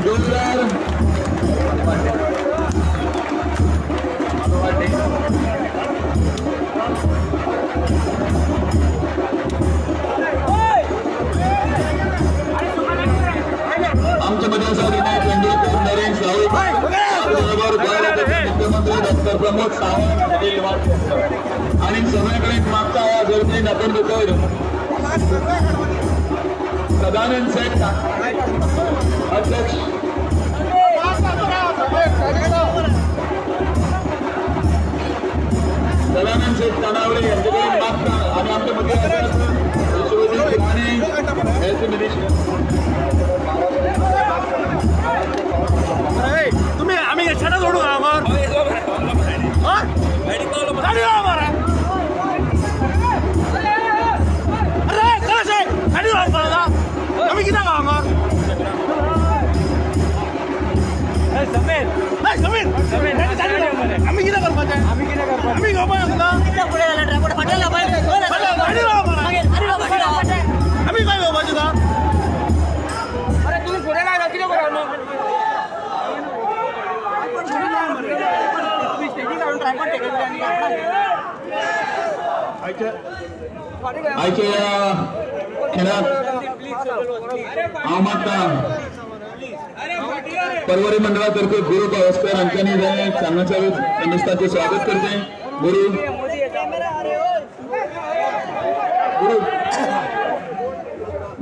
जोरदार आमच्या मध्ये मुख्यमंत्री डॉक्टर प्रमोद सावंत आणि सगळ्याकडे मागचा आवाज वरती आपण देतोय सदानंद सेठ अध्यक्ष सदानंद सेठ तानावडे यांच्याकडे मागता आणि आमच्या मध्ये तुम्ही आम्ही छटा जोडू आम्हाला आम्ही किती आम्ही किती करपाचे आम्ही काय घेवपाचे का अरे तुम्ही पुढे लागला किती करा आयच्या या खेळात परवरी मंडळातर्फे गुरु गावस्कर यांच्यानी चालण्याच्या अनुष्ठानचे स्वागत करते. गुरु गुरु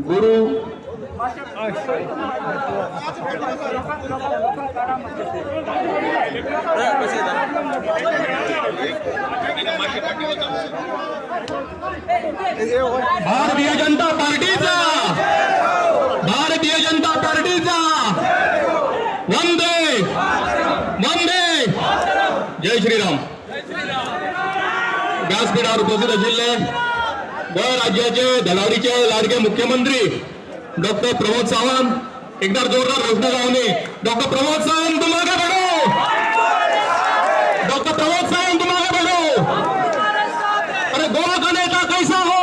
गुरु भारतीय जनता पार्टीचा वंदे वंदे जय श्रीराम. व्यासपीठावर उपस्थित असलेले व राज्याचे धडाडीचे लाडके मुख्यमंत्री डॉक्टर प्रमोद सावंत, एकदा जोरदार घोषणा लावणे. डॉक्टर प्रमोद सावंत तुम आगे बढ़ो. डॉक्टर प्रमोद सावंत तुम आगे बढ़ो. अरे गोवा का नेता कैसा हो,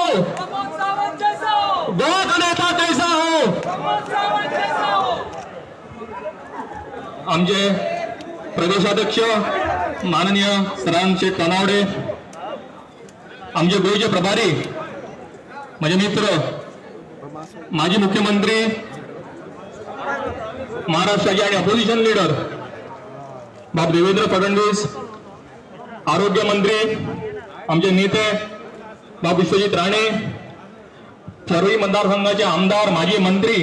गोवा का नेता कैसा हो. आमचे प्रदेशाध्यक्ष माननीय सदानंद शेठ तानावडे, आमचे गोयचे प्रभारी माझे मित्र माजी मुख्यमंत्री महाराष्ट्राचे आणि अपोजिशन लीडर बाब देवेंद्र फडणवीस, आरोग्य मंत्री आमचे नेते बाब विश्वजित राणे, परळी मतदारसंघाचे आमदार माजी मंत्री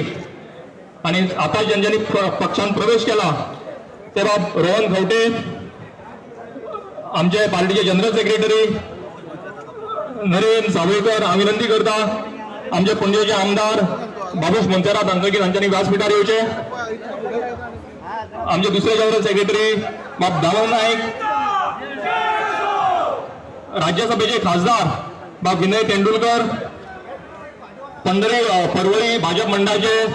आणि आता ज्यांनी पक्षात प्रवेश केला ते बाब रोहन खवटे, आमचे पार्टीचे जनरल सेक्रेटरी नरेंद्र सावळेकर. विनंती करता आमचे पणजेचे आमदार बाबूश मंचरा तांकरकर यांच्यानी व्यासपीठार येवचे. आमचे दुसरे जनरल सेक्रेटरी बाब दामो नाईक, राज्यसभेचे खासदार बाब विनय तेंडुलकर, परवरी भाजप मंडळाचे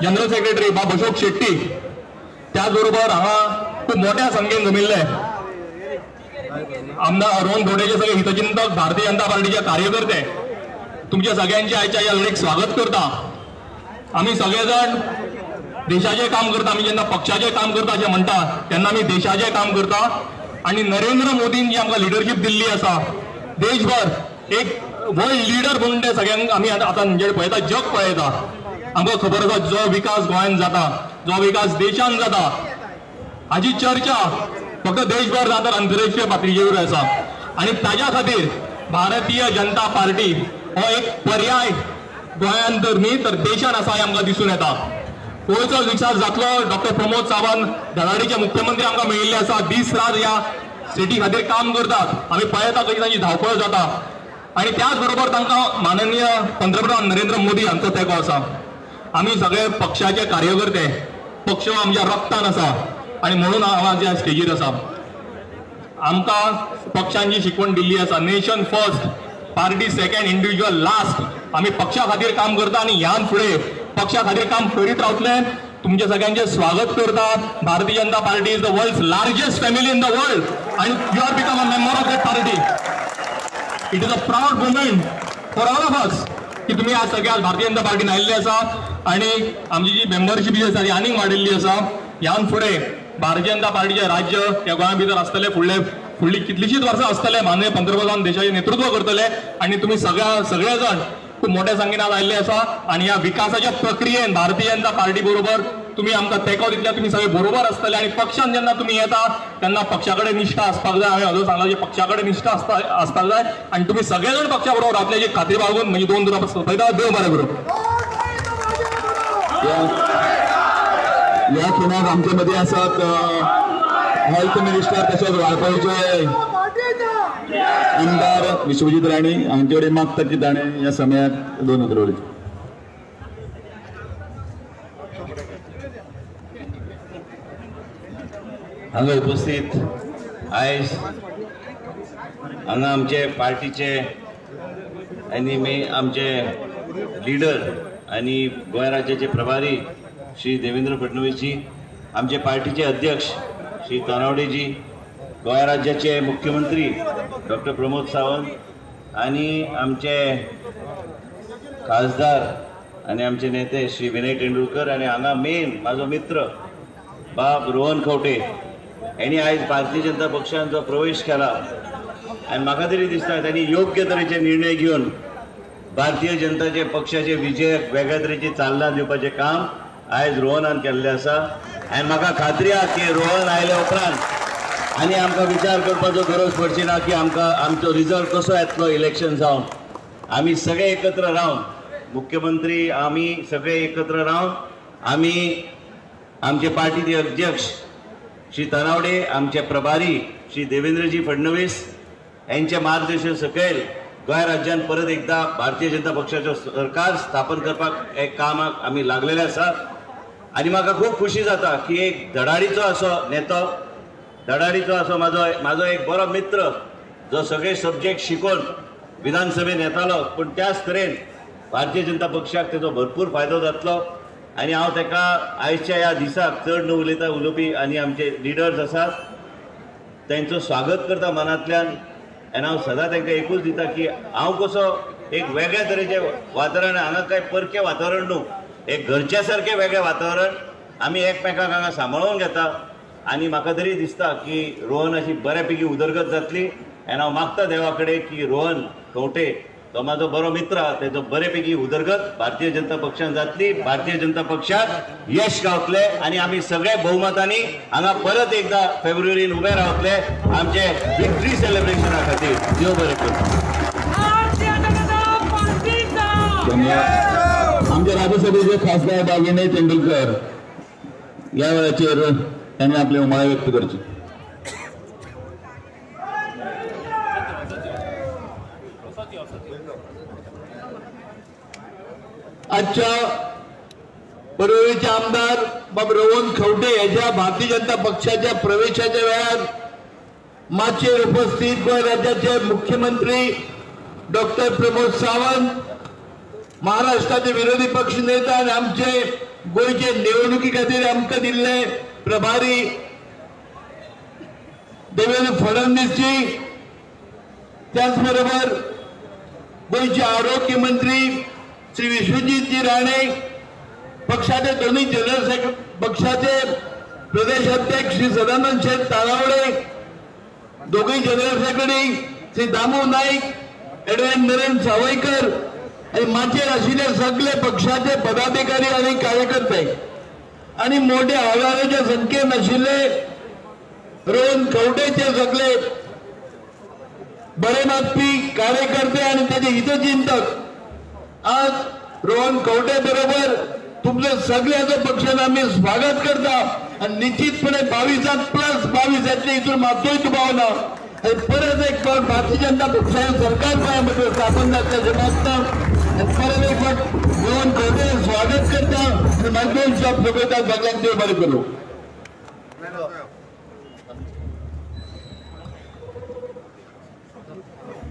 जनरल सेक्रेटरी बाब अशोक शेट्टी, त्याचबरोबर हांगा खूप मोठ्या संख्येन जमिल्ले आमदार रोहन खवटेचे सगळे हितचिंतक, भारतीय जनता पार्टीचे कार्यकर्ते, तुमच्या सगळ्यांचे आयच्या या लढाईक स्वागत करता. आम्ही सगळेजण देशाचे काम करता. आम्ही जेन्ना पक्षाचे काम करता अशें म्हणटा तेन्ना आम्ही देशाचे काम करता. आणि नरेंद्र मोदीन जी आमकां लिडरशीप दिल्ली आसा देशभर, एक वर्ल्ड लीडर म्हणून ते सगळ्यांक आमी आतां म्हणजे पळयता, जग पळयता. आमकां खबर आसा जो विकास गोंयांत जाता, जो विकास देशांत जाता, हाची चर्चा फक्त देशभर जाता, आंतरराष्ट्रीय पातळीचेर आसा. आणि ताज्या खातीर भारतीय जनता पार्टी हो एक पर्याय गोंयांत तर न्ही तर देशांत आसा हें आमकां दिसून येता. गोंयचो विकास जातलो. डॉक्टर प्रमोद सावंत धडाडीचे मुख्यमंत्री आमकां मेळिल्ले आसा, दीस रात ह्या सिटी खातीर काम करतात. आमी पळयता कशी तांची धांवपळ जाता. आणि त्याच बरोबर तांकां माननीय पंतप्रधान नरेंद्र मोदी हांचो तेंको आसा. आमी सगळे पक्षाचे कार्यकर्ते, पक्ष आमच्या रक्तान आसा आणि म्हणून हांव आज ह्या स्टेजीर आसा. आमकां पक्षांची शिकवण दिल्ली आसा, nation first, party second, individual last. आमी पक्षा खातीर काम करता आणि ह्यान फुडें पक्षा खातीर काम करीत रावतले. तुमचे सगळ्यांचे स्वागत करता. Bharatiya Janata Party is the world's largest family in the world and you have become a member of that party. It is a proud moment for all of us की तुम्ही आज सगळ्या भारतीय जनता पार्टीन आयिल्ले आसा आणि आमची जी मेंबरशीप जी आसा ती आनीक वाडिल्ली आसा. ह्यान फुडें भारतीय जनता पार्टीचे राज्य या गोंया भितर आसतले फुडली कितलीशीच वर्सां आसतले. माननीय पंतप्रधान देशाचे नेतृत्व करतले आणि तुम्ही सगळे जण खूप मोठ्या संख्येन आज आयिल्ले आसा आणि ह्या विकासाच्या प्रक्रियेन भारतीय जनता पार्टी बरोबर तुम्ही आमकां तेंको दितल्या. तुम्ही सगळे बरोबर आसतले आणि पक्षान जेन्ना तुम्ही येता तेन्ना पक्षाकडे निष्ठा आसपाक जाय. हांवें अजून सांगला की पक्षाकडे निष्ठा आसपाक जाय आणि तुम्ही सगळे जण पक्षा बरोबर रावतल्याची खात्री बाळगून म्हणजे 2 दुरां सोंपयता. देव बरें करूं. या खिणाक आमचे मध्ये आसात हेल्थ मिनिस्टर तशेंच वाळपयचे आमदार विश्वजीत राणे. हांचे कडेन मागता की ताणें ह्या समयाक 2 उतरवली. हांगा उपस्थित आयज हांगा आमचे पार्टीचे आनी आमचे लिडर आणि गोंय राज्याचे प्रभारी श्री देवेंद्र फडणवीसजी, आमचे पार्टीचे अध्यक्ष श्री तानावडेजी, गोंय राज्याचे मुख्यमंत्री डॉक्टर प्रमोद सावंत आणि आमचे खासदार आणि आमचे नेते श्री विनय तेंडुलकर आणि हांगा मेन माझो मित्र बाब रोहन खंवटे यांनी आयज भारतीय जनता पक्षान जो प्रवेश केला आणि म्हाका तरी दिसता त्यांनी योग्य तरेचे निर्णय घेऊन भारतीय जनता पक्षाचे विजयाक वेगळ्या तरेची चालना दिवपाचें काम आयज रोहनान केल्लें आसा. आनी म्हाका खात्री आसा की रोहन आयल्या उपरांत आनी आमकां विचार करपाचो गरज पडची ना की आमकां आमचो रिजल्ट कसो येतलो इलेक्शन जावन. आमी सगळे एकत्र रावन मुख्यमंत्री आमी सगळे एकत्र रावन आमी आमचे पार्टीचे अध्यक्ष श्री तानावडे, आमचे प्रभारी श्री देवेंद्रजी फडणवीस यांचे मार्गदर्शन सकयल गोंय राज्यात परत एकदा भारतीय जनता पक्षाचो सरकार स्थापन करपाक एक कामाक आमी लागलेले आसा. आनी म्हाका खूब खुशी जाता की एक धडाडीचो असो नेतो, धडाडीचो असो म्हाजो एक बरो मित्र जो सगळे सब्जेक्ट शिकून विधानसभेत येतालो पूण त्याच तरेन भारतीय जनता पक्षाक तेजो भरपूर फायदो जातलो. आनी हांव तेका आयजच्या ह्या दिसाक चड न उलोवपी आनी आमचे लिडर्स आसात तांचो स्वागत करता मनांतल्यान. आनी हांव सदां तांकां एकूच दिता की हांव कसो एक वेगळ्या तरेचें वातावरण, हांगा कांय परकें वातावरण न्हू, एक घरच्या सारकें वेगळें वातावरण. आमी एकमेकांक हांगा सांबाळून घेता आनी म्हाका तरी दिसता की रोहन अशी बऱ्यापैकी उदरगत जातली. आनी हांव मागता देवा कडेन की रोहन खंवटे तो म्हाजो बरो मित्र तेजो बरेपैकी उदरगत भारतीय जनता पक्षान जातली. भारतीय जनता पक्षाक यश गावतले आनी आमी सगळे भोवमतांनी हांगा परत एकदा फेब्रुवारीन उबे रावतले आमचे विक्ट्री सेलिब्रेशना खातीर. देव बरें करूं. आमचे राज्यसभेचे खासदार विनय तेंडुलकर या वेळाचेर त्यांनी आपले उमाळे व्यक्त करची. आजच्या परळीचे आमदार बाब रोहन खंवटे यांच्या भारतीय जनता पक्षाच्या प्रवेशाच्या वेळार माचेर उपस्थित गोंय राज्याचे मुख्यमंत्री डॉक्टर प्रमोद सावंत, महाराष्ट्राचे विरोधी पक्ष नेता आणि आमचे गोयचे निवडणुकी खातीर आमकां दिल्ले प्रभारी देवेंद्र फडणवीसजी, त्याचबरोबर गोयचे आरोग्य मंत्री श्री विश्वजीतजी राणे, पक्षाचे दोन्ही जनरल पक्षाचे प्रदेश अध्यक्ष श्री सदानंद शेठ तानावडे, दोघे general secretary Shri Damu Naik, advocate Narendra Savaikar आणि माचेर आशिल्ले सगळे पक्षाचे पदाधिकारी आणि कार्यकर्ते आणि मोठ्या हजारांच्या संख्येन आशिल्ले रोहन खंवटेचे सगळे बरे मागपी कार्यकर्ते आणि त्याचे हितचिंतक आज रोहन खंवटे बरोबर तुमचं सगळ्याचं पक्षानं आम्ही स्वागत करता आणि निश्चितपणे 22+22 यातली इथून मागतोय भावना आणि परत एक फावट भारतीय जनता पक्षाचं सरकार पायामध्ये स्थापन झाल्याचे मागतं आणि परत एक फावट रोहन खंवटे स्वागत करता आणि मागील शब्द सोबत सगळ्यांचे बरे करू.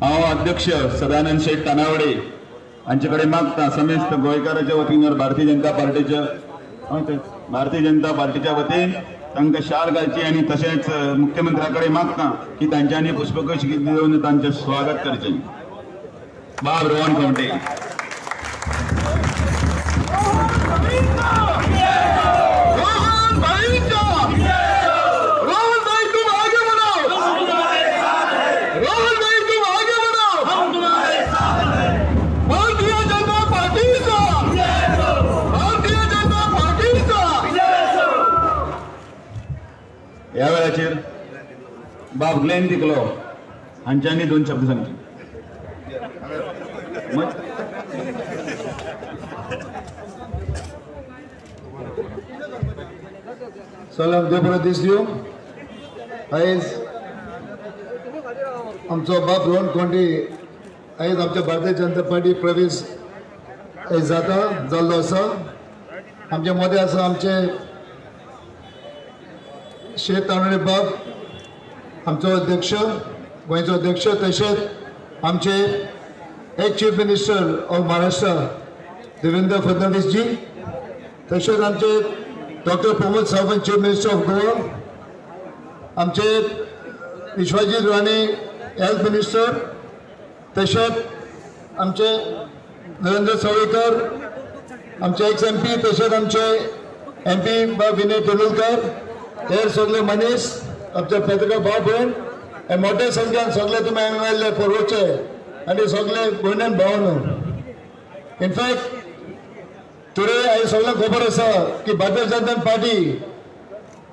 हांव अध्यक्ष सदानंद शेठ तानावडे हांचेकडे मागता समेस्त गोंयकाराच्या वतीन भारतीय जनता पार्टीच्या वतीन तांकां शाल घालची आणि तशेंच मुख्यमंत्र्याकडे मागता की तांच्यांनी पुष्पगुच्छ दिवन तांचें स्वागत करचें. बाब रोहन खंवटे. बाब ग्लेन तिकलो हांच्यांनी 2 शब्द सांगचे. सलाम देव बरो दीस दिवं. आयज आमचो बाब रोहन खंवटे आयज आमच्या भारतीय जनता पार्टी प्रवेश जाल्लो आसा. आमचे मदें आसा आमचे शेत तांदळे बाब, आमचो अध्यक्ष गोंयचो अध्यक्ष, तशेंच आमचे ex chief minister of Maharashtra Devendra Fadnavis ji, तशेंच आमचे doctor Pramod Sawant chief minister of Goa, आमचे विश्वजीत राणे हेल्थ मिनिस्टर, तशेंच आमचे नरेंद्र सावयकर आमचे एक्स MP, तशेंच आमचे MP विनय तेंडुलकर, हे सगळे मनीस आमचे पत्रकार भाव भयण हे मोठ्या संख्येन सगळे तुमी हांगा आयिल्ले परवचे आनी सगळे भयण भावन. इनफॅक्ट टुडे आयज सगळ्यांक खबर आसा की भारतीय जनता पार्टी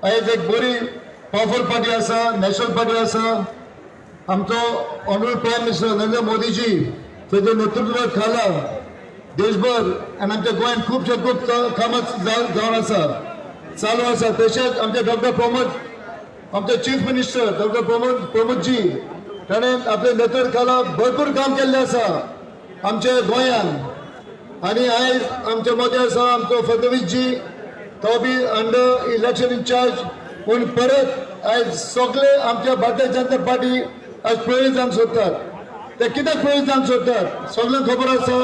आयज एक बरी पावरफुल पार्टी आसा, नॅशनल पार्टी आसा. आमचो honourable prime minister Narendra Modiji ताच्या नेतृत्वा खाला देशभर आनी आमच्या गोंयांत खूब कामां जावन आसा, चालू आसा. तशेंच आमचे डॉक्टर प्रमोद, आमचे चीफ मिनिस्टर डॉक्टर प्रमोदजी ताणें आपल्या नेतृत्वा खाला भरपूर काम केल्लें आसा आमच्या गोंयांत. आनी आयज आमचे मदें आसा आमचो फडणवीस जी, तो बी अंडर इलेक्शन इंचार्ज. पूण परत आयज सगळे आमच्या भारतीय जनता पार्टी आयज प्रवेश जावंक सोदतात. ते कित्याक प्रवेश जावंक सोदतात? सगळ्यांक खबर आसा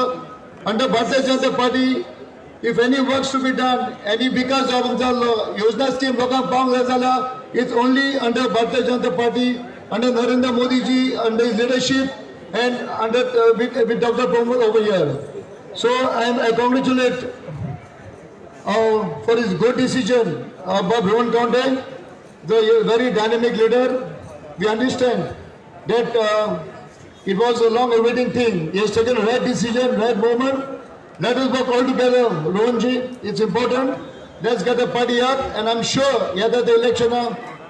under Bharatiya Janata Party if any works to be done, any विकास जावंक जाल्लो, योजना स्कीम लोकांक पावंक जाय जाल्यार it's only under Bharatiya Janata Party, under Narendra Modi ji, under his leadership and under with Dr. Pramod over here. So I congratulate for his good decision, Bob Rowan County, the very dynamic leader. We understand that it was a long awaiting thing. He has taken a right decision, right moment. Let us work all together, Rohanji. It's important. Let's get the party up, and I'm sure that the election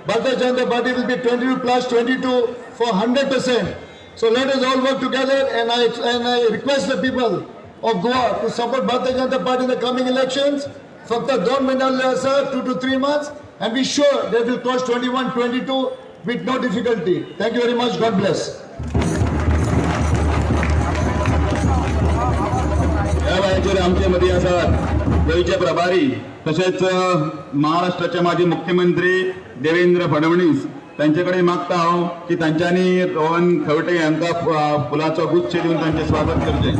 Bharatiya Janata Party will be 22 plus 22 for 100%. So let us all work together, and I request the people of Goa to support Bharatiya Janata Party in the coming elections. फक्त 2 महिन्याले आसा, 2 to 3 months, and be sure they will cross 21-22 with no difficulty. Thank you very much. God bless. या वेळाचेर आमचे मदीं आसात गोंयचे प्रभारी, तशेंच महाराष्ट्राचे माजी मुख्यमंत्री देवेंद्र फडणवीस. तांचे कडेन मागता हांव की तांच्यांनी रोहन खंवटे हांकां फुलांचो गुच्छ दिवन तांचें स्वागत करचें.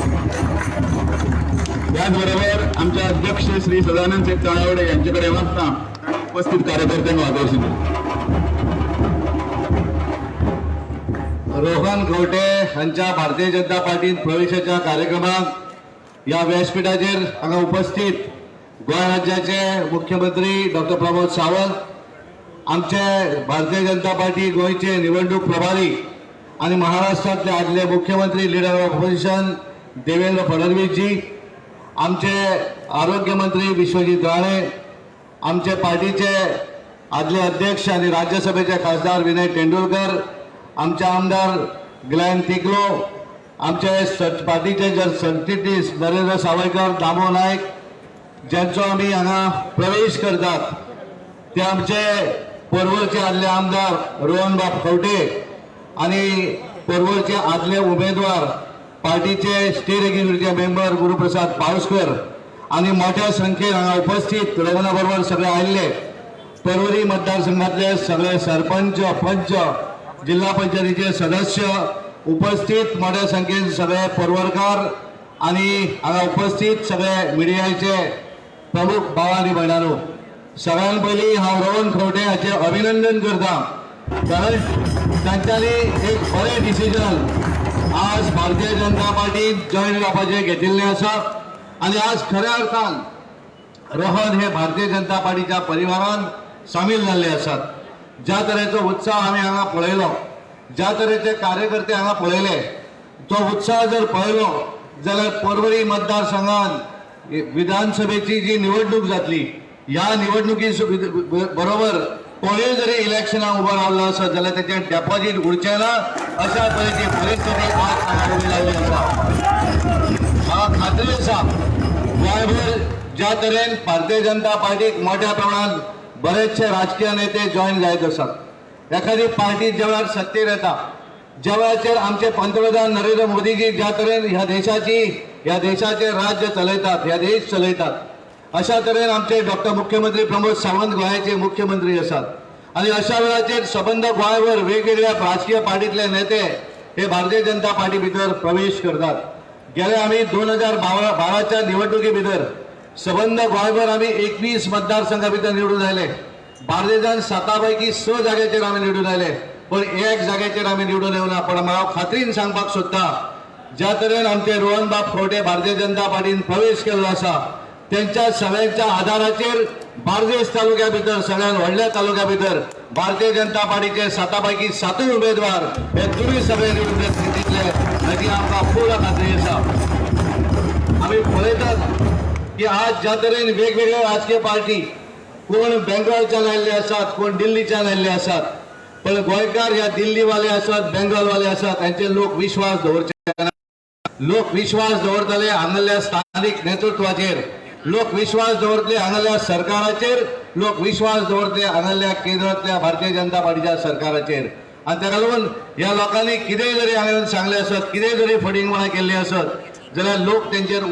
त्याच बरोबर आमचे अध्यक्ष श्री सदानंद शेठ तानावडे यांचे कडेन मागता उपस्थित कार्यकर्त्यांक मार्गदर्शन रोहन खंवटे हांच्या भारतीय जनता पार्टीत प्रवेशाच्या कार्यक्रमाक या व्यासपीठाचेर हांगा उपस्थित गोंय राज्याचे मुख्यमंत्री डॉक्टर प्रमोद सावंत, आमचे भारतीय जनता पार्टी गोंयचे निवडणूक प्रभारी आणि महाराष्ट्रातले आदले मुख्यमंत्री leader of opposition Devendra Fadnavis ji, आमचे आरोग्य मंत्री विश्वजीत राणे, आमचे पार्टीचे आदले अध्यक्ष आणि राज्यसभेचे खासदार विनय तेंडुलकर, आमचे आमदार ग्लेन तिकलो, आमचे पार्टीचे सरचिटणीस नरेंद्र सावयकर, दामो नायक, ज्यांचो आमी हांगा प्रवेश करतात, ते आमचे पर्वरचे आदले आमदार रोहन बाब खंवटे आणि पर्वरचे आदले उमेदवार पार्टीचे state executive member Guruprasad Pawaskar आणि मोठ्या संख्येन हांगा उपस्थित रोहना बरोबर सगळे आयिल्ले पर्वरी मतदारसंघातले सगळे सरपंच, पंच, जिल्हा पंचायतीचे सदस्य उपस्थित मोठ्या संख्येन सगळे पर्वरकार आणि हांगा उपस्थित सगळे मिडियाचे प्रमुख भाव आणि भयणांनो, सगळ्यान पयलीं हांव रोहन खंवटे हाचें अभिनंदन करता, कारण तांच्यांनी एक बरें डिसिजन आज भारतीय जनता पार्टीत जॉईन जावपाचें घेतिल्लें आसा आनी आज खऱ्या अर्थान रोहन हे भारतीय जनता पार्टीच्या परिवारान सामील जाल्ले आसात. ज्या तरेचो उत्साह आमी हांगा पळयलो, ज्या तरेचे कार्यकर्ते हांगा पळयले, तो उत्साह जर पळयलो जाल्यार पर्वरी मतदारसंघात विधानसभेची जी निवडणूक जातली, ह्या निवडणुकी बरोबर कोणीय जरी इलेक्शनाक उबो रावलो आसत जाल्यार तेचें डेपॉझिट उरचें ना अशा तरेची परिस्थिती आज हांगा उबी रावली आसा. म्हाका खात्री आसा गोंयभर ज्या तरेन भारतीय जनता पार्टीक मोठ्या प्रमाणात बरेचशे राजकीय नेते जॉईन जायत आसात. एखादी पार्टी ज्या वेळार सत्तेर येता, ज्या वेळाचेर आमचे पंतप्रधान नरेंद्र मोदीजी ज्या तरेन ह्या देशाचे राज्य चलयतात, ह्या देश चलयतात, अशा तरेन आमचे डॉक्टर मुख्यमंत्री प्रमोद सावंत गोंयाचे मुख्यमंत्री आसात. आणि अशा वेळाचेर सबंद गोंयभर वेगवेगळ्या राजकीय पार्टीतले नेते हे भारतीय जनता पार्टी भितर प्रवेश करतात. गेले आमी 2012च्या निवडणुकी भितर सबंद गोंयभर आमी 21 मतदारसंघा भितर निवडून आयले. भारतीय 7 पैकी 6 जाग्याचेर आमी निवडून आयले, पण 1 जाग्याचेर आमी निवडून येवना. पण हांव खात्रीन सांगपाक सोदता, ज्या तरेन आमचे रोहन बाब खंवटे भारतीय जनता पार्टीन प्रवेश केल्लो आसा, त्यांच्या सगळ्यांच्या आधाराचेर बार्देस तालुक्या भितर सगळ्यात व्हडल्या तालुक्या भितर भारतीय जनता पार्टीचे 7 पैकी 7 उमेदवार हे तुम्ही सगळे निवडून येतले हाची आमकां पूर्ण खात्री आसा. आमी पळयतात की आज ज्या तरेन वेगवेगळ्या राजकीय पार्टी कोण बेंगॉलच्यान आयिल्ले आसात, कोण दिल्लीच्यान आयिल्ले आसात, पण गोंयकार ह्या दिल्लीवाले आसात, बेंगॉलवाले आसात, तांचे लोक विश्वास दवरचे ना. लोक विश्वास दवरतले हांगासरल्या स्थानिक नेतृत्वाचेर, लोक विश्वास दवरतले हांगासरल्या सरकाराचेर, लोक विश्वास दवरतले हांगासरल्या केंद्रांतल्या भारतीय जनता पार्टीच्या सरकाराचेर. आणि ताका लागून ह्या लोकांनी कितेंय जरी हांवें सांगले आसत, कितेंय जरी फटिंगपणां केल्ली आसत जाल्यार लोक तेंचेर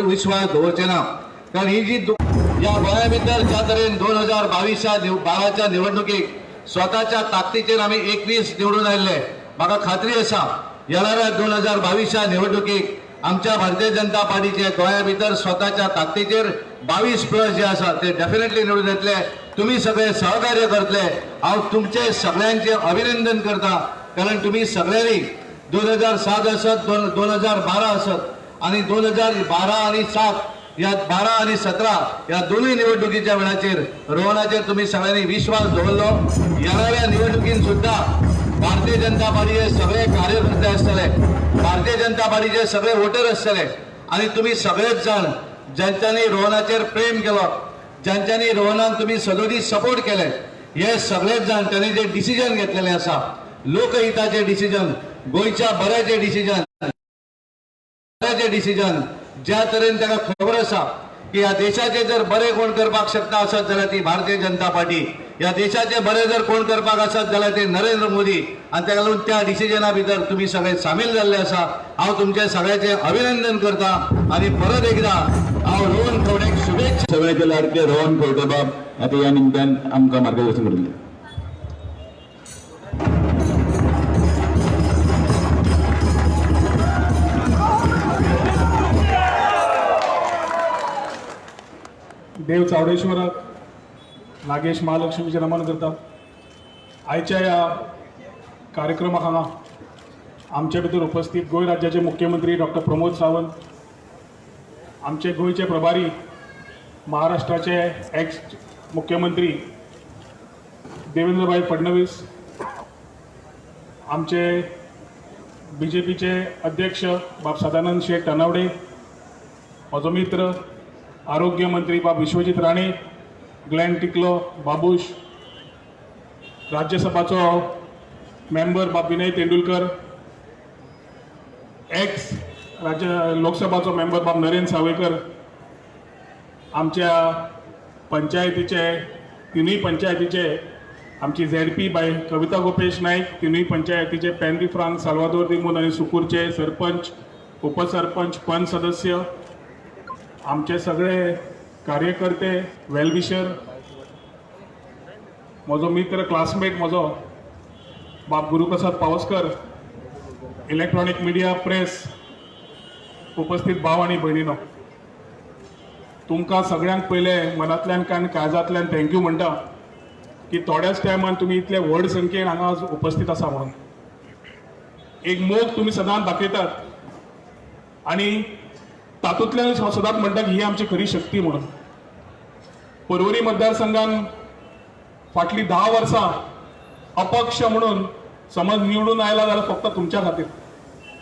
विश्वास दवरचे ना. कारण ही जी ह्या गोंया भितर ज्या तरेन 2012च्या निवडणुकीक स्वताच्या ताकदीचेर आमी 21 निवडून आयिल्ले, म्हाका खात्री आसा येणाऱ्या 2022च्या निवडणुकीक आमच्या भारतीय जनता पार्टीचे गोंया भितर स्वताच्या ताकदीचेर 22+ जे आसा ते डेफिनेटली निवडून येतले. तुम्ही सगळे सहकार्य करतले. हांव तुमचे सगळ्यांचे अभिनंदन करता, कारण तुम्ही सगळ्यांनी 2007 आसत, 2012 आसत आणि 2012 आणि 7 या 12 आणि 17 या दोन्ही निवडणुकीच्या वेळाचेर रोहनाचेर तुम्ही सगळ्यांनी विश्वास दवरलो. येणाऱ्या निवडणुकीन सुद्धा भारतीय जनता पार्टीचे सगळे कार्यकर्ते आसतले, भारतीय जनता पार्टीचे सगळे वोटर आसतले आणि तुम्ही सगळेच जाण ज्यांच्यांनी रोहनाचेर प्रेम केलो, ज्यांच्यांनी रोहनाक तुम्ही सदोदीत सपोर्ट केले, हे सगळेच जाण त्यांनी जे डिसिजन घेतलेले आसा, लोकहिताचे डिसिजन, गोंयच्या बऱ्याचे डिसिजन, ज्या तरेन ताका खबर आसा की ह्या देशाचे जर बरे कोण करपाक शकता आसत जाल्यार ती भारतीय जनता पार्टी, ह्या देशाचे बरे जर कोण करपाक आसत जाल्यार ते नरेंद्र मोदी, आणि ताका लागून त्या डिसिजना भितर तुम्ही सगळे सामील जाल्ले आसा. हांव तुमचे सगळ्याचे अभिनंदन करता आणि परत एकदा हांव रोहन खंवटेक शुभेच्छा. सगळ्याचे लाडके रोहन खंवटे बाब आता या निमतान आमकां मार्गदर्शन करतले. देव चावडेश्वराक नागेश महालक्ष्मीचे नमन करता. आयच्या ह्या कार्यक्रमाक हांगा आमचे भितर उपस्थित गोंय राज्याचे मुख्यमंत्री डॉक्टर प्रमोद सावंत, आमचे गोंयचे प्रभारी, महाराष्ट्राचे एक्स मुख्यमंत्री देवेंद्रभाई फडणवीस, आमचे BJPचे अध्यक्ष बाब सदानंद शेठ तनावडे, म्हजो मित्र आरोग्य मंत्री बाब विश्वजीत राणे, ग्लेन टिकलो बाबूश, राज्यसभाचो मेंबर बाब विनय तेंडुलकर, एक्स लोकसभाचो मेंबर बाब नरेंद्र सावयकर, आमच्या पंचायतीचे तिनूय पंचायतीचे आमची ZP बाय कविता गोपेश नाईक, तिनूय पंचायतीचे पेंद्री फ्रांक, साल्वादोर दिमून आणि सुकूरचे सरपंच, उपसरपंच, पंच सदस्य, आमचे सगळे कार्यकर्ते, वेलविशर, म्हजो मित्र क्लासमेट म्हजो बाब Guruprasad Pawaskar, electronic media press, उपस्थित भाव आणि भयणीनो, तुमकां सगळ्यांक पयले मनांतल्यान कान काळजांतल्यान थँक्यू म्हणटा की थोड्याच टायमान तुम्ही इतले व्हड संख्येन हांगा उपस्थित आसा म्हणून. एक मोग तुम्ही सदांच दाखयतात आणि तातूंतल्यान सदांच म्हणटा की ही आमची खरी शक्ती म्हणून. पर्वरी मतदारसंघान फाटली 10 वर्सां अपक्ष म्हणून समज निवडून आयला जाल्यार फक्त तुमच्या खातीर,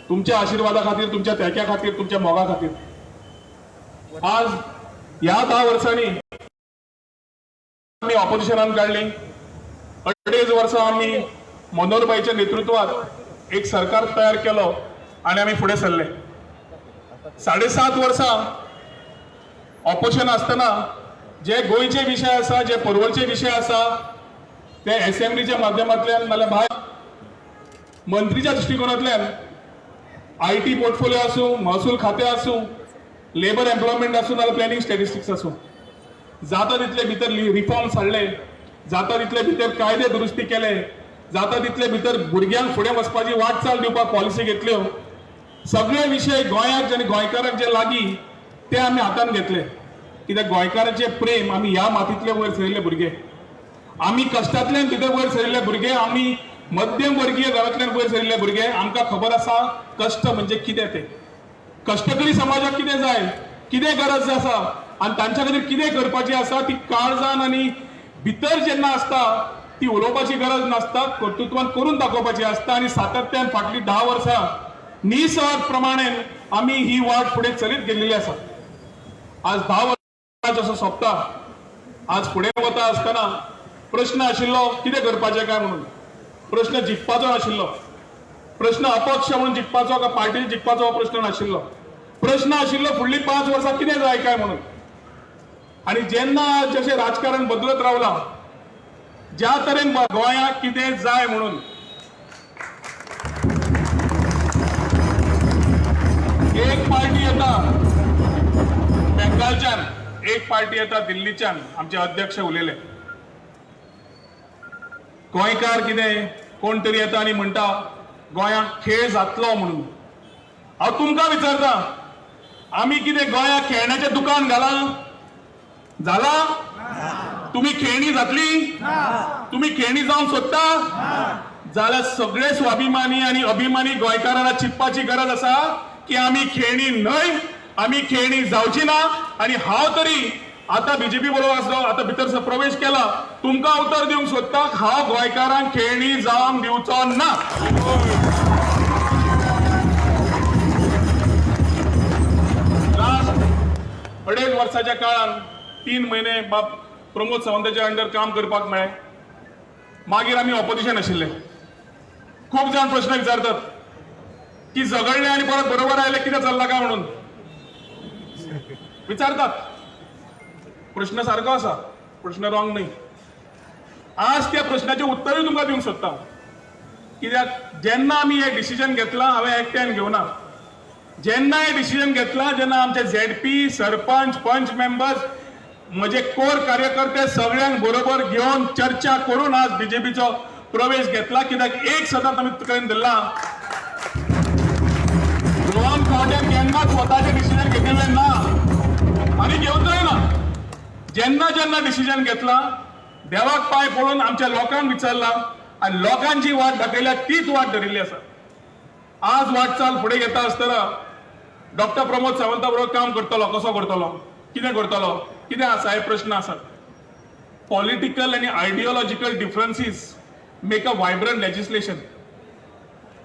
तुमच्या आशिर्वादा खातीर, तुमच्या तेंक्या खातीर, तुमच्या मोगा खातीर. आज ह्या 10 वर्सांनी आमी ऑपोजिशनान काडली, अडेच वर्सां आम्ही मनोहरभाईच्या नेतृत्वात एक सरकार तयार केलं आणि आम्ही पुढे सरले. 7.5 वर्सां ऑपोजिशन असताना जे गोयचे विषय आसा, जे पर्वरचे विषय आसा, ते असेंब्लीच्या माध्यमांतल्यान नाल्यार भायर मंत्रीच्या दृष्टिकोनांतल्यान IT पोर्टफोलिओ आसूं, महसूल खातें आसूं, लेबर एम्प्लॉयमेंट आसूं नाल्यार प्लॅनिंग स्टॅटिस्टिक्स आसूं, जाता तितले भितर रिफॉर्म्स हाडले, जाता तितले भितर कायदे दुरुस्ती केले, जाता तितले भितर भुरग्यांक फुडें वचपाची वाटचाल दिवपाक पॉलिसी घेतल्यो. सगळे विशय गोंयाक आनी गोंयकारांक जे लागीं ते आमी हातान घेतले. कित्याक गोंयकारांचे प्रेम, आमी ह्या मातींतले वयर सरिल्ले भुरगे, आमी कश्टांतल्यान भितर वयर सरिल्ले भुरगे, आमी मध्यम वर्गीय घरांतल्यान वयर सरिल्ले भुरगे. आमकां खबर आसा कश्ट म्हणजे कितें ते, कश्टकरी समाजाक कितें जाय, कितें गरज आसा आनी तांच्या खातीर कितें करपाचें आसा ती काळजान आनी भितर जेन्ना आसता ती उलोवपाची गरज नासता, कर्तृत्वान करून दाखोवपाची आसता. आनी सातत्यान फाटलीं 10 वर्सां निस्वार्थ प्रमाणेन आमी ही वाट फुडें चलीत गेल्लेली आसा. आज 10 वर्सां जसो सोंपता, आज फुडें वता आसतना प्रश्न आशिल्लो कितें करपाचें काय म्हणून. प्रश्न जिखपाचो आशिल्लो, प्रश्न अपक्ष म्हणून जिखपाचो काय पार्टी जिखपाचो हो प्रश्न नाशिल्लो. प्रश्न आशिल्लो फुडलीं 5 वर्सां कितें जाय काय म्हणून. आनी जेन्ना जशें राजकारण बदलत रावलां, ज्या तरेन गोंयाक कितें जाय म्हणून एक पार्टी येता बेंगालच्यान, एक पार्टी येता दिल्लीच्यान. आमचे अध्यक्ष उलयले गोंयकार कितें, कोण तरी येता आनी म्हणटा गोंयाक खेळ जातलो म्हणून. हांव तुमकां विचारता, आमी कितें गोंयाक खेळण्याचें दुकान घालां? जाला? तुम्ही खेळणी जातली? तुम्ही खेळणी जावंक सोदता? जाल्यार सगळे स्वाभिमानी आणि अभिमानी गोंयकारांना चिंतपाची गरज आसा की आमी खेळणी न्हय, आमी खेळणी जावची ना. आणि हांव तरी आता बीजेपी बरोबर आसलो, आता भितर प्रवेश केला, तुमकां उतर दिवंक सोदता, हांव गोंयकारांक खेळणी जावंक दिवचो ना. लास्ट 2.5 वर्साच्या काळान 3 महिने बाब प्रमोद सावंताच्या अंडर काम करपाक मेळ्ळें. मागीर आमी ऑपोजिशन आशिल्ले. खूब जाण प्रश्न विचारतात की झगडले आनी परत बरोबर आयले, कितें चल्लां काय म्हणून विचारतात. प्रश्न सारको आसा, प्रश्न रॉंग न्हय. आज त्या प्रश्नाचें उत्तरूय तुमकां दिवंक सोदता. कित्याक जेन्ना आमी हे डिसिजन घेतलां, हांवें एकट्यान घेवना, जेन्ना हे डिसिजन घेतलां, जेन्ना आमचे ZP, सरपंच, पंच मेंबर्स, म्हजे कोर कार्यकर्ते सगळ्यांक बरोबर घेवन चर्चा करून आज बीजेपीचो प्रवेश घेतला. कित्याक एक सतत आमी कडेन धरला, रोहन खंवटेन केन्ना स्वताचें डिसिजन घेतिल्लें ना आनी घेवचोय ना. जेन्ना जेन्ना डिसिजन घेतला, देवाक पांय पडून आमच्या लोकांक विचारला आनी लोकांची वाट दाखयल्या, तीच वाट धरिल्ली आसा. आज वाटचाल फुडें घेता आसतना डॉक्टर प्रमोद सावंता बरोबर काम करतलो, कसो करतलो, कितें करतलो, कितें आसा, हे प्रश्न आसात. पॉलिटिकल आनी ideological डिफरन्सीस make a vibrant legislation.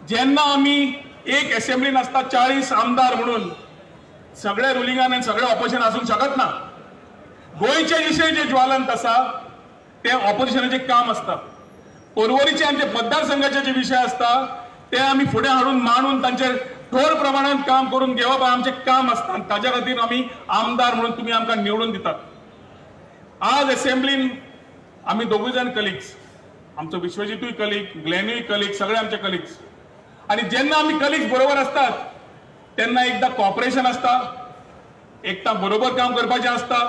जेन्ना आमी एक असेंब्लीन आसता 40 आमदार म्हणून, सगळे रुलिंगान आनी सगळे ऑपोजिशन आसूंक शकत ना. गोंयचे विशय जे ज्वालंत आसा ते ऑपोजिशनाचें काम आसता. पर्वरीचे आमचे मतदारसंघाचे जे विशय आसता ते आमी फुडें हाडून मांडून तांचेर ठोर प्रमाणात काम करून घेवप आमचें काम आसता. ताच्या खातीर आमी आमदार म्हणून तुमी आमकां निवडून दितात. आज असेंब्लीन आमी दोगूय जाण कलिग्स, आमचो विश्वजीतूय कलीग, ग्लेनूय कलीग, सगळे आमचे कलिग्स. आणि जेन्ना आमी कलिग्स बरोबर असतात तेन्ना एकदा कॉपरेशन आसता, एकदा बरोबर काम करपाचें आसता,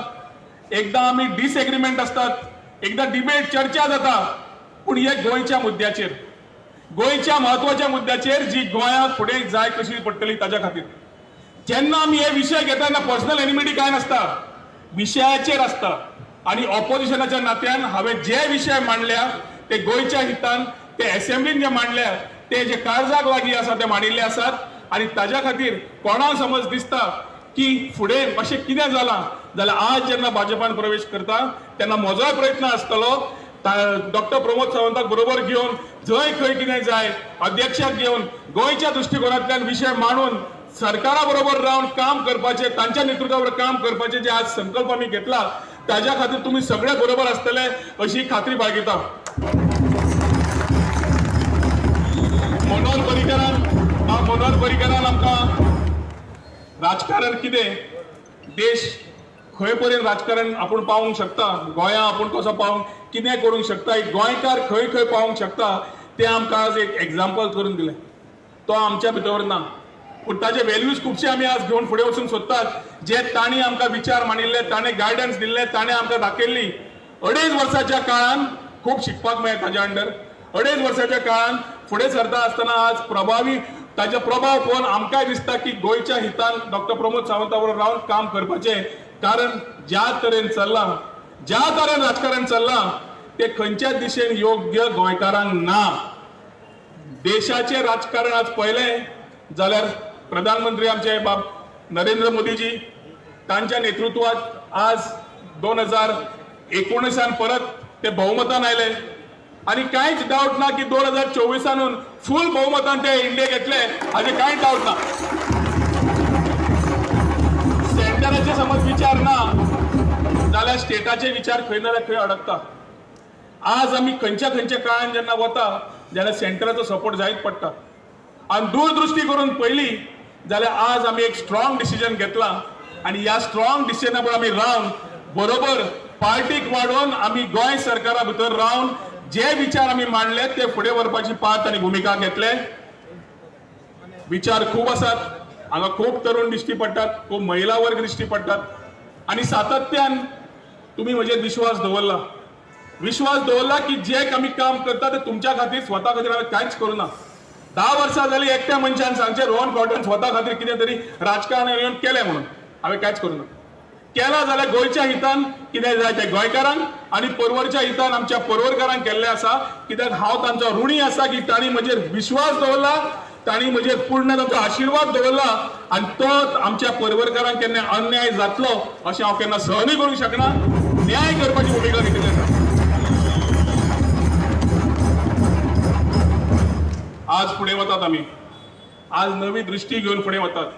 एकदा आमी डिसएग्रीमेंट असतात, एकदा डिबेट चर्चा जाता. पूण हे गोंयच्या मुद्द्याचेर, गोंयच्या महत्वाच्या मुद्द्याचेर जी गोंयाक फुडें जाय कशी पडटली ताच्या खातीर जेन्ना आमी हे विशय घेता तेन्ना पर्सनल एनिमिटी काय नासता, विशयाचेर आसता. आणि ऑपोजिशनाच्या नात्यान हांवें जे विशय मांडल्या ते गोंयच्या हितान, ते असेंब्लीन जे मांडल्या ते जे काळजाक लागीं आसा ते मांडिल्ले आसात. आणि ताच्या खातीर कोणाक समज दिसता की फुडें अशें कितें जालां जाल्यार आज जेन्ना भाजपान प्रवेश करता तेन्ना म्हजोय प्रयत्न आसतलो डॉक्टर प्रमोद सावंताक बरोबर घेवन जंय खंय कितें जाय अध्यक्षाक घेवन गोंयच्या दृष्टिकोनांतल्यान विशय मांडून सरकारा बरोबर रावन काम करपाचें, तांच्या नेतृत्वावर काम करपाचें जे आज संकल्प आमी घेतला ताच्या खातीर तुमी सगळे बरोबर आसतले अशी खात्री बाळगिता. मनोहर पर्रीकरान आमकां राजकारण कितें, देश खंय पर्यंत राजकारण आपूण पावोवंक शकता, गोंया आपूण कसो पावोवंक, कितें करूंक शकता, एक गोंयकार खंय खंय पावोवंक शकता तें आमकां आज एक एग्जाम्पल करून दिलें. तो आमच्या भितर ना, पूण ताजे व्हॅल्यूज खुबशे आमी आज घेवन फुडें वचूंक सोदतात. जे तांणी आमकां विचार मांडिल्ले, ताणें गायडन्स दिल्ले, ताणें आमकां दाखयल्ली. 2.5 वर्साच्या काळान खूब शिकपाक मेळ्ळें ताज्या अंडर. 2.5 वर्साच्या काळान फुडें सरता आसतना आज प्रभावी ताजे प्रभाव पळोवन आमकांय दिसता की गोंयच्या हितान डॉक्टर प्रमोद सावंता बरोबर रावन काम करपाचें. कारण ज्या तरेन चल्लां, ज्या तरेन राजकारण चल्लां ते खंयच्याच दिशेन योग्य गोंयकारांक ना. देशाचें राजकारण आज पळयलें जाल्यार प्रधानमंत्री आमचे बाब नरेंद्र मोदीजी, तांच्या नेतृत्वात आज 2019 परत ते भोवमतान आयले आणि कांयच डावट ना की 2024 फुल भोवमतान ते इंडियेक येतले, हाजे कांयच डावट ना. सेंटराचे समज विचार ना जाल्यार स्टेटाचे विचार खंय ना खंय अडकता. आज आमी खंयच्या काळान जेन्ना वता जाल्यार सेंटराचो सपोर्ट जायत पडटा. आणि दूरदृष्टी करून पयली जाल्यार आज आमी एक स्ट्रॉंग डिसिजन घेतला आणि ह्या स्ट्रॉंग डिसिजनावर आमी रावन बरोबर पार्टीक वाडोवन आमी गोंय सरकारा भितर रावन जे विचार आमी मांडले ते फुडें व्हरपाची पात आनी भुमिका घेतले. विचार खूब आसात, हांगा खूब तरुण दिश्टी पडटात, खूब महिला वर्ग दिश्टी पडटात आणि सातत्यान तुमी म्हजेर विश्वास दवरला की जे आमी काम करता ते तुमच्या खातीर, स्वता खातीर हांवें कांयच करूना. 10 वर्सां जाली एकट्या मनशान सांगचे रोहन खंवटेन स्वता खातीर कितें तरी राजकारणान येवन केलें म्हणून. हांवें कांयच करूना. केला जाल्यार गोंयच्या हितान कितें जाय तें गोंयकारांक आनी पर्वरच्या हितान आमच्या पर्वरकारांक केल्लें आसा. कित्याक हांव तांचो ऋणी आसा की तांणी म्हजेर विश्वास दवरला, तांणी म्हजेर पूर्ण तांचो आशिर्वाद दवरला आनी तो आमच्या पर्वरकारांक केन्ना अन्याय जातलो अशें हांव केन्ना सहनूय करूंक शकना. न्याय करपाची भुमिका घेतली आसा. आज फुडें वतात आमी, आज नवी दृश्टी घेवन फुडें वतात.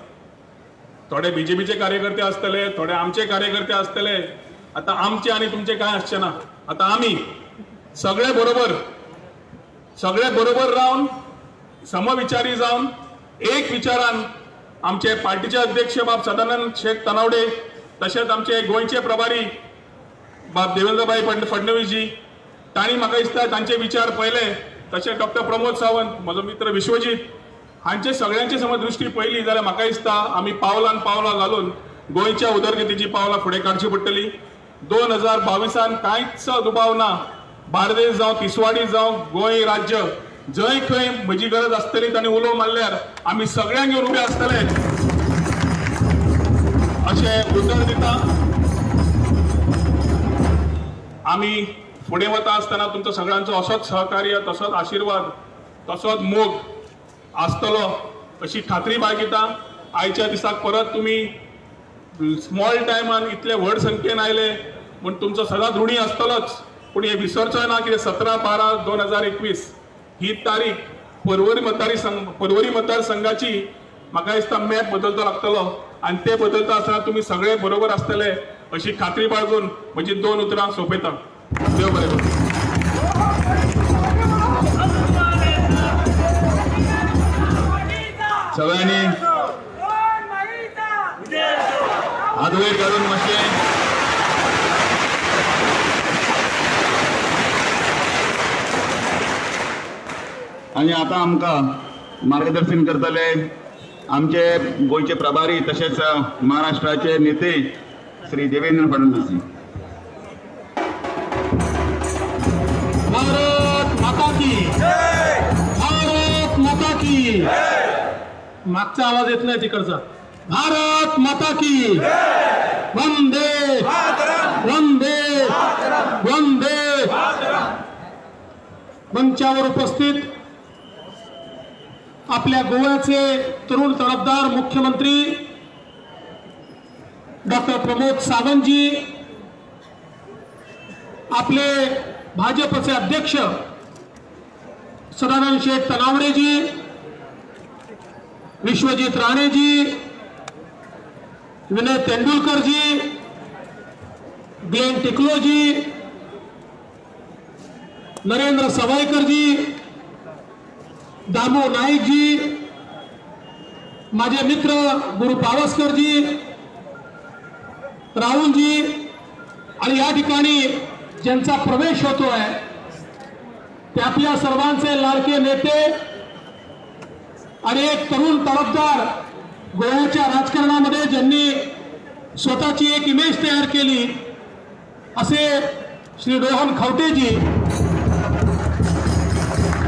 थोडे बीजेपीचे कार्यकर्ते आसतले, थोडे आमचे कार्यकर्ते आसतले. आता आमचे आणि तुमचे काय आसचे ना. आता आमी सगळे बरोबर रावन समविचारी जावन एक विचारान आमचे पार्टीचे अध्यक्ष बाब सदानंद शेख तनावडे, तशेंच आमचे गोंयचे प्रभारी बाब देवेंद्रभाई फडणवीसजी, तांणी म्हाका दिसता तांचे विचार पळयले. तशेंच डॉक्टर प्रमोद सावंत, म्हजो मित्र विश्वजीत, हांचे सगळ्यांची समज दृश्टी पळयली जाल्यार म्हाका दिसता आमी पावलां घालून गोंयच्या उदरगतीची पावलां फुडें काडची पडटली. 2022 कांयच दुबाव ना. बार्देस जावं, तिसवाडी जावं, गोंय राज्य जंय खंय म्हजी गरज आसतली तांणी उलो मारल्यार आमी सगळ्यांक घेवन उबे आसतले अशें उतर दिता. आमी फुडें वता आसतना तुमचो सगळ्यांचो असोच सहकार्य, तसोच आशिर्वाद, तसोच मोग आसतलो अशी खात्री बाळगिता. आयच्या दिसाक परत तुमी स्मॉल टायमान इतले व्हड संख्येन आयले म्हूण तुमचो सदांच ऋणी आसतलोच. पूण हे विसरचो ना की 17/12/2021 ही तारीख पर्वरी मतदारसंघाची म्हाका दिसता मॅप बदलतो लागतलो आणि ते बदलता आसतना तुमी सगळे बरोबर आसतले अशी खात्री बाळगून म्हजी 2 उतरां सोंपयता. देव बरें करूं. सगळ्यांनी हात वयर काडून मातशें आणि आता आमकां मार्गदर्शन करतले आमचे गोंयचे प्रभारी तशेंच महाराष्ट्राचे नेते श्री देवेंद्र फडणवीस. भारत माता की जय, भारत माता की जय. मागचा आवाज येत नाही तिकडचा. भारत माता की जय, वंदे वंदे वंदे. मंचावर उपस्थित आपल्या गोव्याचे तरुण तडफदार मुख्यमंत्री डॉक्टर प्रमोद सावंतजी, आपले भाजपचे अध्यक्ष सदानंद शेठ तनावडेजी, विश्वजीत राणेजी, विनय तेंडुलकरजी, ग्लेन टिकलोजी, नरेंद्र सवाईकरजी, दामू नाईकजी, माझे मित्र गुरु पावसकरजी, राहुलजी आणि या ठिकाणी ज्यांचा प्रवेश होतोय ते आपल्या सर्वांचे लाडके नेते आणि एक तरुण तडफदार गोव्याच्या राजकारणामध्ये ज्यांनी स्वतःची एक इमेज तयार केली असे श्री रोहन खवटेजी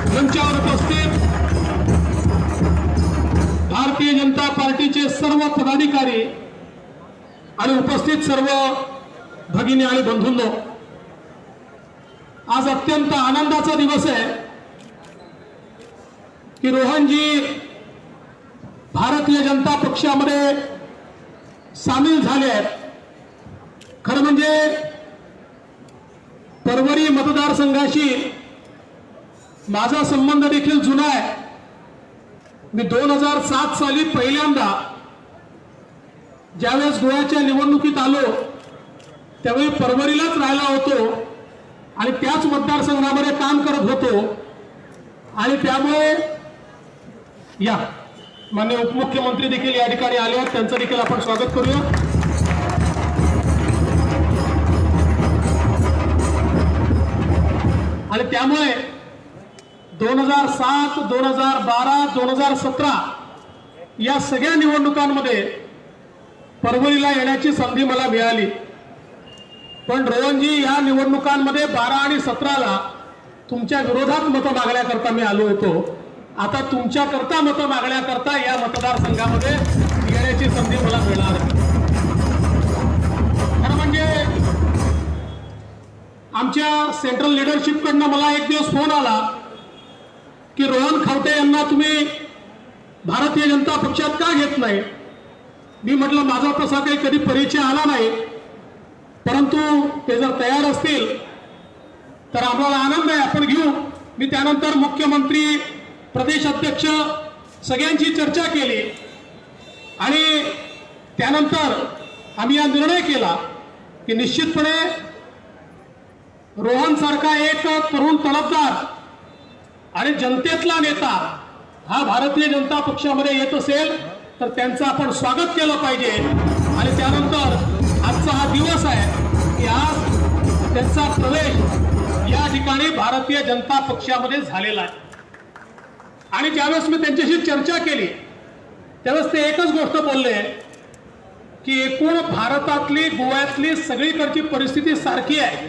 मंचावर उपस्थित भारतीय जनता पार्टीचे सर्व पदाधिकारी आणि उपस्थित सर्व भगिनी आणि बंधूंनो, आज अत्यंत आनंदाचा दिवस आहे की रोहनजी भारतीय जनता पक्षामध्ये सामील झाले आहेत. खरं म्हणजे परवरी मतदारसंघाशी माझा संबंध देखील जुना आहे. मी 2007 साली पहिल्यांदा ज्यावेळेस गोव्याच्या निवडणुकीत आलो त्यावेळी परवरीलाच राहिला होतो आणि त्याच मतदारसंघामध्ये काम करत होतो. आणि त्यामुळे या माननीय उपमुख्यमंत्री देखील या ठिकाणी आले आहेत, त्यांचं देखील आपण स्वागत करूया. आणि त्यामुळे 2007, 2012, 2017 या सगळ्या निवडणुकांमध्ये परभणीला येण्याची संधी मला मिळाली. पण रोहनजी, या निवडणुकांमध्ये 12 आणि 17ला तुमच्या विरोधात मतं मागण्याकरता मी आलो होतो. आता तुमच्याकरता मतं मागण्याकरता या मतदारसंघामध्ये येण्याची संधी मला मिळणार. खरं म्हणजे आमच्या सेंट्रल लिडरशिपकडनं मला एक दिवस फोन आला की रोहन खवटे यांना तुम्ही भारतीय जनता पक्षात का घेत नाही. मी म्हटलं माझा तसा काही कधी परिचय आला नाही, परंतु ते जर तयार असतील तर आम्हाला आनंद आहे, आपण घेऊ. मी त्यानंतर मुख्यमंत्री, प्रदेश अध्यक्ष सगळ्यांची चर्चा केली आणि त्यानंतर आम्ही हा निर्णय केला की निश्चितपणे रोहन सारखा एक तरुण तडफदार आणि जनतेतला नेता हा भारतीय जनता पक्षामध्ये येत असेल तर त्यांचं आपण स्वागत केलं पाहिजे. आणि त्यानंतर आजचा हा दिवस आहे की आज त्यांचा प्रवेश या ठिकाणी भारतीय जनता पक्षामध्ये झालेला आहे. आणि ज्यावेळेस मी त्यांच्याशी चर्चा केली त्यावेळेस ते एकच गोष्ट बोलले की एकूण भारतातली, गोव्यातली सगळीकडची परिस्थिती सारखी आहे.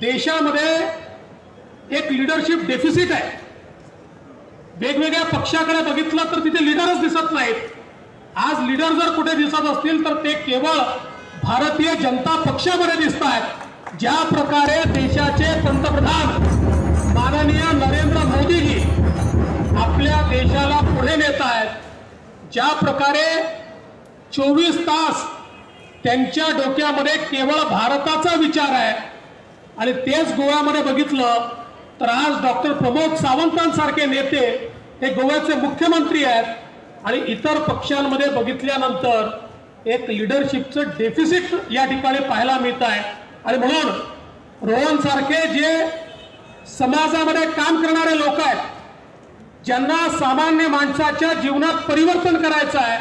देशामध्ये एक लिडरशिप डेफिसिट आहे. वेगवेगळ्या पक्षाकडे बघितलं तर तिथे लिडरच दिसत नाहीत. आज लिडर जर कुठे दिसत असतील तर ते केवळ भारतीय जनता पक्षामध्ये दिसत आहेत. ज्या प्रकारे देशाचे पंतप्रधान माननीय नरेंद्र मोदीजी आपल्या देशाला पुढे नेत आहेत, ज्या प्रकारे 24 तास त्यांच्या डोक्यामध्ये केवळ भारताचा विचार आहे आणि तेच गोव्यामध्ये बघितलं तर आज डॉक्टर प्रमोद सावंतांसारखे नेते हे गोव्याचे मुख्यमंत्री आहेत आणि इतर पक्षांमध्ये बघितल्यानंतर एक लिडरशिपचं डेफिसिट या ठिकाणी पाहायला मिळत आहे. आणि म्हणून रोहन सारखे जे समाजामध्ये काम करणारे लोक आहेत, ज्यांना सामान्य माणसाच्या जीवनात परिवर्तन करायचं आहे,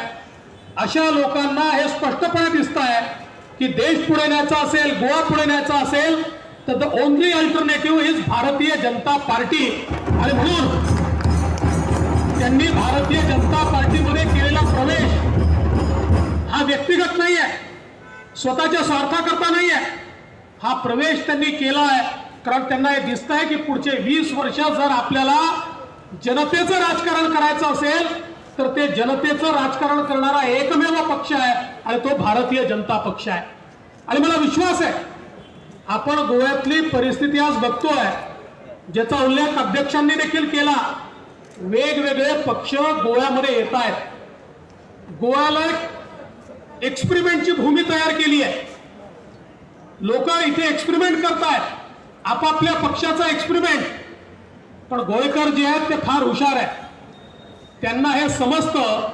अशा लोकांना हे स्पष्टपणे दिसत आहे की देश पुढे न्यायचा असेल, गोवा पुढे न्यायचा असेल तर द ओनली अल्टरनेटिव्ह इज भारतीय जनता पार्टी. आणि म्हणून त्यांनी भारतीय जनता पार्टीमध्ये केलेला प्रवेश हा व्यक्तिगत नाही आहे, स्वतःच्या स्वार्थाकरता नाही आहे. हा प्रवेश त्यांनी केला आहे कारण त्यांना हे दिसत आहे की पुढचे 20 वर्ष जर आपल्याला जनतेचं राजकारण करायचं असेल तर ते जनतेचं राजकारण करणारा एकमेव पक्ष आहे आणि तो भारतीय जनता पक्ष आहे. आणि मला विश्वास आहे आपण गोव्यातली परिस्थिती आज बघतोय, ज्याचा उल्लेख अध्यक्षांनी देखील केला. वेगवेगळे पक्ष गोव्यामध्ये येत आहेत. गोव्याला एक्सपेरिमेंटची भूमी तयार केली आहे. लोक इथे एक्सपेरिमेंट करतायत, आपापल्या पक्षाचा एक्सपेरिमेंट. पण गोवेकर जे आहेत ते फार हुशार आहेत. त्यांना हे समजतं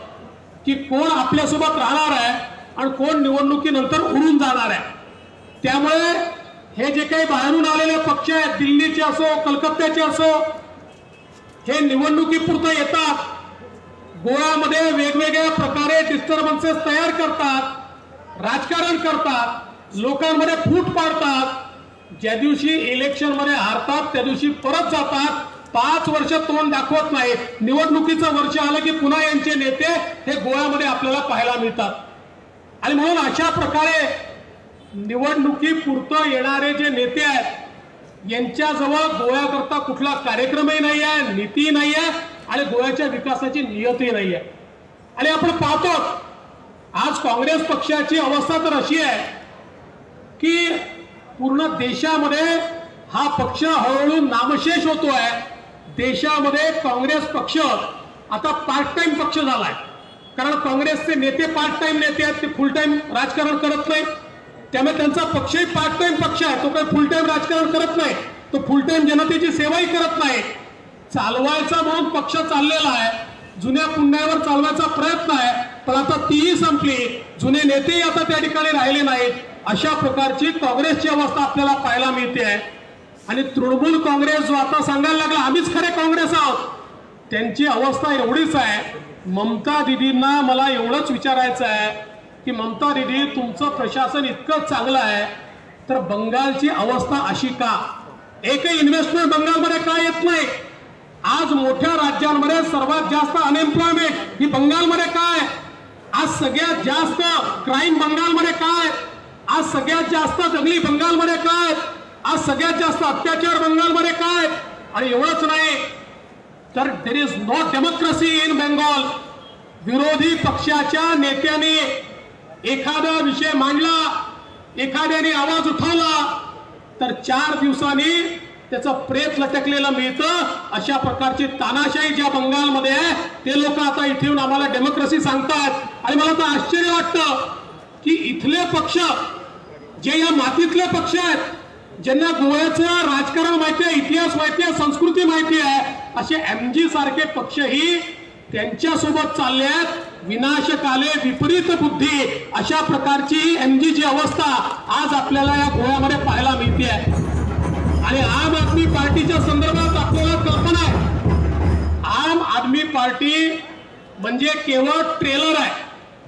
की कोण आपल्यासोबत राहणार आहे आणि कोण निवडणुकीनंतर उडून जाणार आहे. त्यामुळे हे जे काही बाहेरून आलेले पक्ष आहेत, दिल्लीचे असो, कलकत्त्याचे असो, हे निवडणुकीपुरतं येतात, गोव्यामध्ये वेगवेगळ्या प्रकारे डिस्टर्बन्सेस तयार करतात, राजकारण करतात, लोकांमध्ये फूट पाडतात, ज्या दिवशी इलेक्शन मध्ये हारतात त्या दिवशी परत जातात, 5 वर्ष तोंड दाखवत नाही. निवडणुकीचं वर्ष आलं की पुन्हा यांचे नेते हे गोव्यामध्ये आपल्याला पाहायला मिळतात. आणि म्हणून अशा प्रकारे निवडणुकीपुरतं येणारे जे नेते आहेत यांच्याजवळ गोव्याकरता कुठला कार्यक्रमही नाही आहे, नीती नाही आहे आणि गोव्याच्या विकासाची नियती नाही आहे. आणि आपण पाहतो आज काँग्रेस पक्षाची अवस्था तर अशी आहे की पूर्ण देशामध्ये हा पक्ष हळूहळू नामशेष होतोय. देशामध्ये काँग्रेस पक्ष आता पार्ट टाइम पक्ष झालाय, कारण काँग्रेसचे नेते पार्ट टाइम नेते आहेत, ते फुल टाइम राजकारण करत नाही. त्यामुळे त्यांचा पक्षही पार्ट टाइम पक्ष आहे, तो काही फुल टाइम राजकारण करत नाही, तो फुल टाइम जनतेची सेवाही करत नाही. चालवायचा म्हणून पक्ष चाललेला आहे, जुन्या पुण्यावर चालवायचा प्रयत्न आहे, पण आता तीही संपली, जुने नेतेही आता त्या ठिकाणी राहिले नाहीत. अशा प्रकारची काँग्रेसची अवस्था आपल्याला पाहायला मिळते आहे. आणि तृणमूल काँग्रेस जो आता सांगायला लागला आम्हीच खरे काँग्रेस आहोत, त्यांची अवस्था एवढीच आहे. ममता दिदींना मला एवढंच विचारायचं आहे की ममता दिदी, तुमचं प्रशासन इतकं चांगलं आहे तर बंगालची अवस्था अशी का? एकही इन्व्हेस्टमेंट बंगालमध्ये का येत नाही? आज मोठ्या राज्यांमध्ये सर्वात जास्त अनएम्प्लॉयमेंट ही बंगालमध्ये काय? आज सगळ्यात जास्त क्राईम बंगालमध्ये काय? आज सगळ्यात जास्त दंगली बंगालमध्ये काय? आज सगळ्यात जास्त अत्याचार बंगालमध्ये काय? आणि एवढंच नाही तर there is no democracy in Bengal. विरोधी पक्षाच्या नेत्याने एखादा विषय मांडला, एखाद्याने आवाज उठवला तर 4 दिवसांनी त्याचं प्रेत लटकलेलं मिळतं. अशा प्रकारची तानाशाही ज्या बंगालमध्ये आहे ते लोक आता इथे येऊन आम्हाला डेमोक्रेसी सांगतात. आणि मला तर आश्चर्य वाटतं की इथले पक्ष जे या मातीतले पक्ष आहेत, ज्यांना गोव्याचं राजकारण माहिती आहे, इतिहास माहिती आहे, संस्कृती माहिती आहे, असे MG सारखे पक्षही त्यांच्यासोबत चालले आहेत. विनाशकाले विपरीत बुद्धी, अशा प्रकारची MG ची अवस्था आज आपल्याला या गोव्यामध्ये पाहायला मिळते आहे. आणि आम आदमी पार्टीच्या संदर्भात आपल्याला कल्पना आहे, आम आदमी पार्टी म्हणजे केवळ ट्रेलर आहे,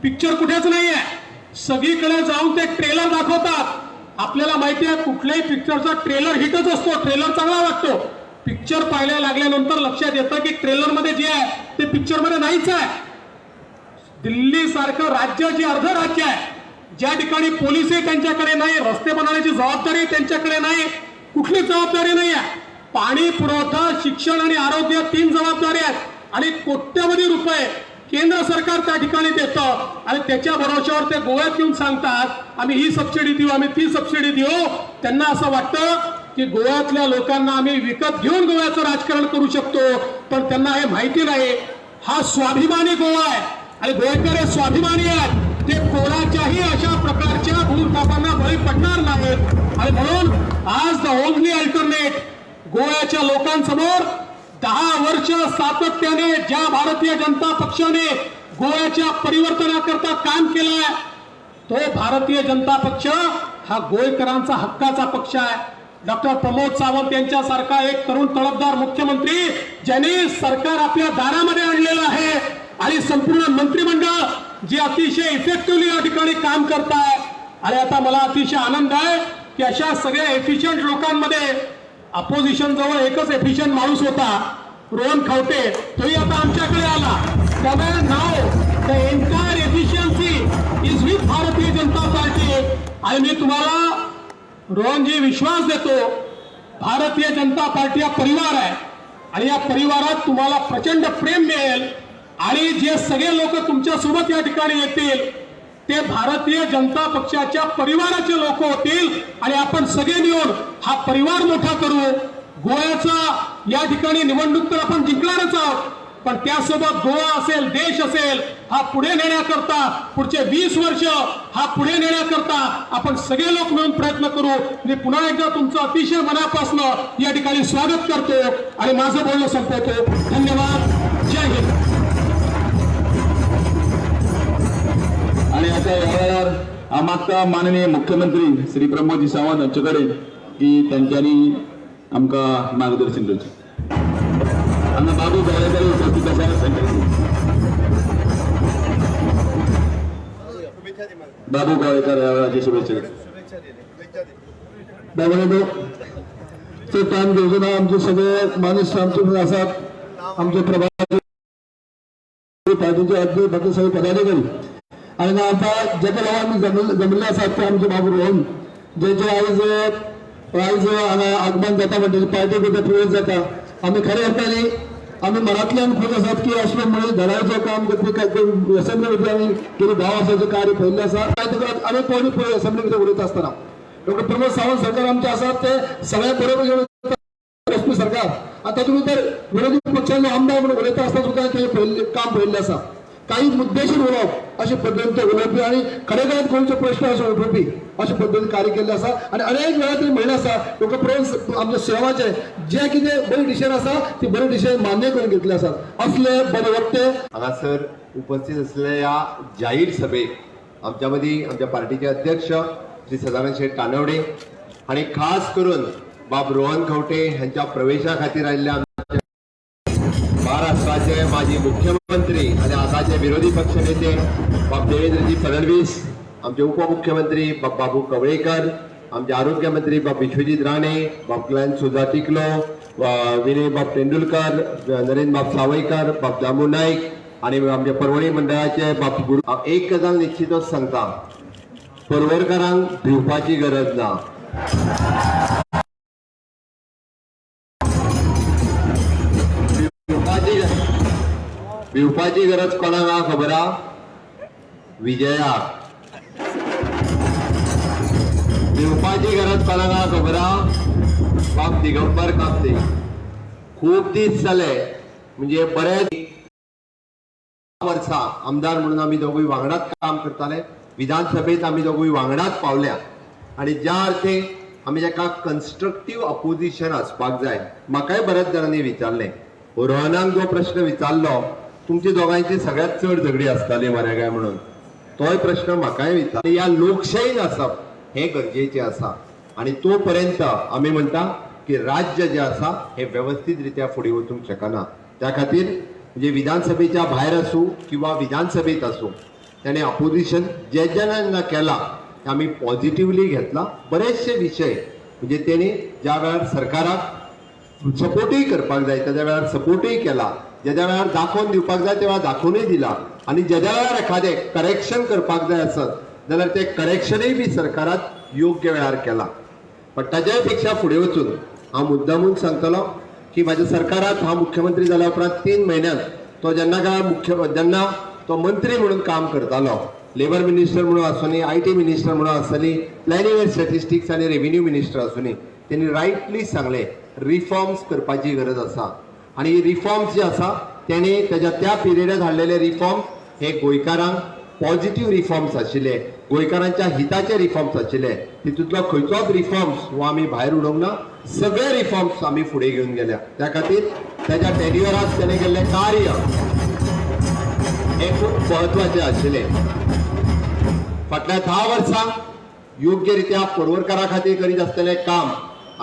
पिक्चर कुठेच नाही आहे. सगळीकडे जाऊन ते ट्रेलर दाखवतात. आपल्याला माहिती आहे कुठल्याही पिक्चरचा ट्रेलर हिटच असतो, ट्रेलर चांगला वाटतो. पिक्चर पाहायला लागल्यानंतर लक्षात येतं की ट्रेलर मध्ये जे आहे ते पिक्चर मध्ये नाहीच आहे. दिल्ली सारखं राज्य जे अर्ध राज्य आहे, ज्या ठिकाणी पोलीसही त्यांच्याकडे नाही, रस्ते बनवण्याची जबाबदारी त्यांच्याकडे नाही, कुठलीच जबाबदारी नाही आहे. पाणी पुरवठा, शिक्षण आणि आरोग्य 3 जबाबदारी आहेत आणि कोट्यवधी रुपये केंद्र सरकार त्या ठिकाणी देतं. आणि त्याच्या भरोश्यावर ते गोव्यात येऊन सांगतात आम्ही ही सबसिडी देऊ, आम्ही ती सबसिडी देऊ. त्यांना असं वाटतं की गोव्यातल्या लोकांना आम्ही विकत घेऊन गोव्याचं राजकारण करू शकतो, पण त्यांना हे माहिती नाही हा स्वाभिमानी गोवा आहे आणि गोवेकर हे स्वाभिमानी आहेत. ते कोणाच्याही अशा प्रकारच्या भूलथापांना बळी पडणार नाहीत. आणि म्हणून आज द ओनली अल्टरनेट गोव्याच्या लोकांसमोर 10 वर्ष सातत्याने ज्या भारतीय जनता पक्षाने गोव्याच्या परिवर्तनाकरता काम केलंय, तो भारतीय जनता पक्ष हा गोवेकरांचा हक्काचा पक्ष आहे. डॉक्टर प्रमोद सावंत यांच्यासारखा एक तरुण तडफदार मुख्यमंत्री ज्यांनी सरकार आपल्या दारामध्ये आणलेलं आहे आणि संपूर्ण मंत्रिमंडळ जे अतिशय इफेक्टिव्हली या ठिकाणी काम करत आहे. आणि आता मला अतिशय आनंद आहे की अशा सगळ्या एफिशियंट लोकांमध्ये अपोजिशन जवळ एकच एफिशियंट माणूस होता, रोहन खवटे, तोही आता आमच्याकडे आला. त्यामुळे नाव the entire efficiency is with भारतीय जनता पार्टी. आणि मी तुम्हाला रोहनजी विश्वास देतो, भारतीय जनता पार्टी हा परिवार आहे आणि या परिवारात तुम्हाला प्रचंड प्रेम मिळेल. आणि जे सगळे लोक तुमच्या सोबत या ठिकाणी येतील ते भारतीय जनता पक्षाच्या परिवाराचे लोक होतील आणि आपण सगळे मिळून हा परिवार मोठा करू. गोव्याचा या ठिकाणी निवडणूक तर आपण जिंकणारच आहोत, पण त्यासोबत गोवा असेल, देश असेल, हा पुढे नेण्याकरता पुढचे 20 वर्ष हा पुढे नेण्याकरता आपण सगळे लोक मिळून प्रयत्न करू. मी पुन्हा एकदा तुमचं अतिशय मनापासून या ठिकाणी स्वागत करतो आणि माझं बोलणं संपवतो. धन्यवाद. जय हिंद. आणि आता यावर मागता माननीय मुख्यमंत्री श्री प्रमोदजी सावंत यांच्याकडे की त्यांच्यानी आमका मार्गदर्शन करचे. हांगा बाबू गोळेकर उपस्थित आसात. बाबू गोळेकर ह्या वेळाची शुभेच्छा दामोदर ते टाइम घेऊन आमचे सगळे माणूस आमचे आसात आमचे प्रभारी पार्टीचे अध्यक्ष बाकी सगळे पदाधिकारी आणि आता जेका लागून जमले आसात ते आमचे बाबू रोहन जे आयज हांगा आगमन जाता म्हणजे पार्टी भितर प्रवेश जाता आमी खऱ्या अर्थाने आमी मनांतल्यान खूश आसात की अशें म्हणजे धडाचें काम करपी असेंब्ली भितर आमी गेली 10 वर्सांचें कार्य पळयल्लें आसा आमी पळय असेंब्ली भितर उलयता आसतना डॉक्टर प्रमोद सावंत सरकार आमचे आसात ते सगळ्या बरोबर घेवन बसपी सरकार आनी तातूंत भितर विरोधी पक्षांचो आमदार म्हणून उलयता आसतना सुद्दां ते काम पळयल्लें आसा काही मुद्देशीर उलोवप अशे पद्दतीन ते उलोवपी आनी खरे खऱ्यांत गोंयचे प्रश्न अशे उठोवपी अशे पद्दतीन कार्य केल्लें आसा आनी अनेक वेळा तरी म्हणलें आसा डॉक्टर प्रमोद आमच्या सेवाचे जे कितें बरी डिसिजन आसा ती बरी डिसिजन मान्य करून घेतले आसात असले बरे वक्ते हांगासर उपस्थित असलेल्या या जाहीर सभेक आमच्या मदीं आमच्या पार्टीचे अध्यक्ष श्री सदानंद शेठ कानवडे आणि खास करून बाब रोहन खंवटे यांच्या प्रवेशा खातीर आयिल्ल्या महाराष्ट्राचे माजी मुख्यमंत्री आणि आताचे विरोधी पक्ष नेते बाब देवेंद्रजी फडणवीस, आमचे उपमुख्यमंत्री बाब बाबू कवळेकर, आमचे आरोग्य मंत्री बाब विश्वजित राणे, बाब कल्याण सुधा टिकलो, विनय बाब तेंडुलकर, नरेंद्र बाब सावयकर, बाब दामू नाईक आणि आमच्या परवणी मंडळाचे बाब गुरु. एक गजाल निश्चितच सांगता, परवरकरांक भिवपाची गरज ना. भिवपाची गरज कोणाक हा खबर हा? विजयाक. भिवपाची गरज कोणाक हा खबर हा? बाब दिगंबर कामते. खूप दीस जाले म्हणजे बरेच वर्सां आमदार म्हणून आम्ही दोघूय वांगडाच काम करताले. विधानसभेत आम्ही दोघूय वांगडाच पावल्या आणि ज्या अर्थी आम्ही जाका कन्स्ट्रक्टिव्ह अपोजिशन आसपाक जाय. म्हाकाय बऱ्याच जाणांनी विचारले, रोहनाक जो प्रश्न विचारलो तुमची दोघांची सगळ्यात चड झगडी आसताली मरे काय म्हणून, तोय प्रश्न म्हाकाय विचारले. या लोकशाहीन आसप हे गरजेचे आसा आणि तोपर्यंत आम्ही म्हणटा की राज्य जे आसा हे व्यवस्थितरित्या फुडें वचूंक शकना. त्या खातीर म्हणजे विधानसभेच्या भायर असू किंवा विधानसभेत असू त्याने अपोजिशन जे ज्यांना केला ते आम्ही पॉझिटिव्हली घेतला. बरेचसे विषय म्हणजे तेणी ज्या वेळार सरकाराक सपोर्टही करपाक जाय त्या वेळार सपोर्टही केला, ज्या वेळार दाखोवन दिवपाक जाय तेव्हा दाखोवनूय दिला आणि ज्या वेळार एखादे करेक्शन करपाक जाय आसत जाल्यार ते करेक्शनय बी सरकारात योग्य वेळार केला. पण ताच्या पेक्षा फुडें वचून हांव मुद्दामून सांगतलो की माझ्या सरकारात हा मुख्यमंत्री जाल्या उपरांत 3 म्हयन्यात तो जेन्ना तो मंत्री म्हणून काम करतालो, लेबर मिनिस्टर म्हणून आसुनी, IT मिनिस्टर म्हणून आसली, प्लॅनिंग अँड स्टॅटिस्टिक्स आणि रेव्हेन्यू मिनिस्टर आसुनी, त्यांनी रायटली सांगले रिफॉर्म्स करपाची गरज आसा आणि रिफॉर्म्स जे आसा त्याने त्या पिरियडात हाडलेले रिफॉर्म्स हे गोंयकारांक पॉझिटिव्ह रिफॉर्म्स आशिल्ले, गोंयकारांच्या हिताचे रिफॉर्म्स आशिल्ले. तितूंतलो खंयचोच रिफॉर्म्स हो आमी भायर उडोवंक ना, सगळे रिफॉर्म्स आमी फुडें घेवन गेल्या. त्या खातीर त्याच्या टेन्युअरात त्याने केल्लें कार्य हे खूप महत्वाचे आशिल्ले. फाटल्या 10 वर्सां योग्यरित्या पडवळकरा खातीर करीत आसलेले काम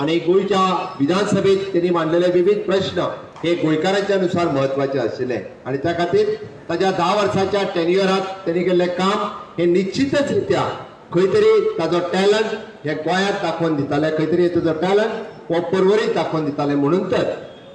आणि गोंयच्या विधानसभेत त्यांनी मांडलेले विविध प्रश्न हे गोंयकारांच्या नुसार महत्वाचे आशिल्ले आणि त्या खातीर ताच्या 10 वर्साच्या टेन्युअरात त्यांनी केल्लें काम हे निश्चितच रित्या खंय तरी ताजो टॅलंट हे गोंयांत दाखोवन दिताले, खंय तरी ताजो टॅलंट हो परवरीत दाखोवन दिताले. म्हणून तर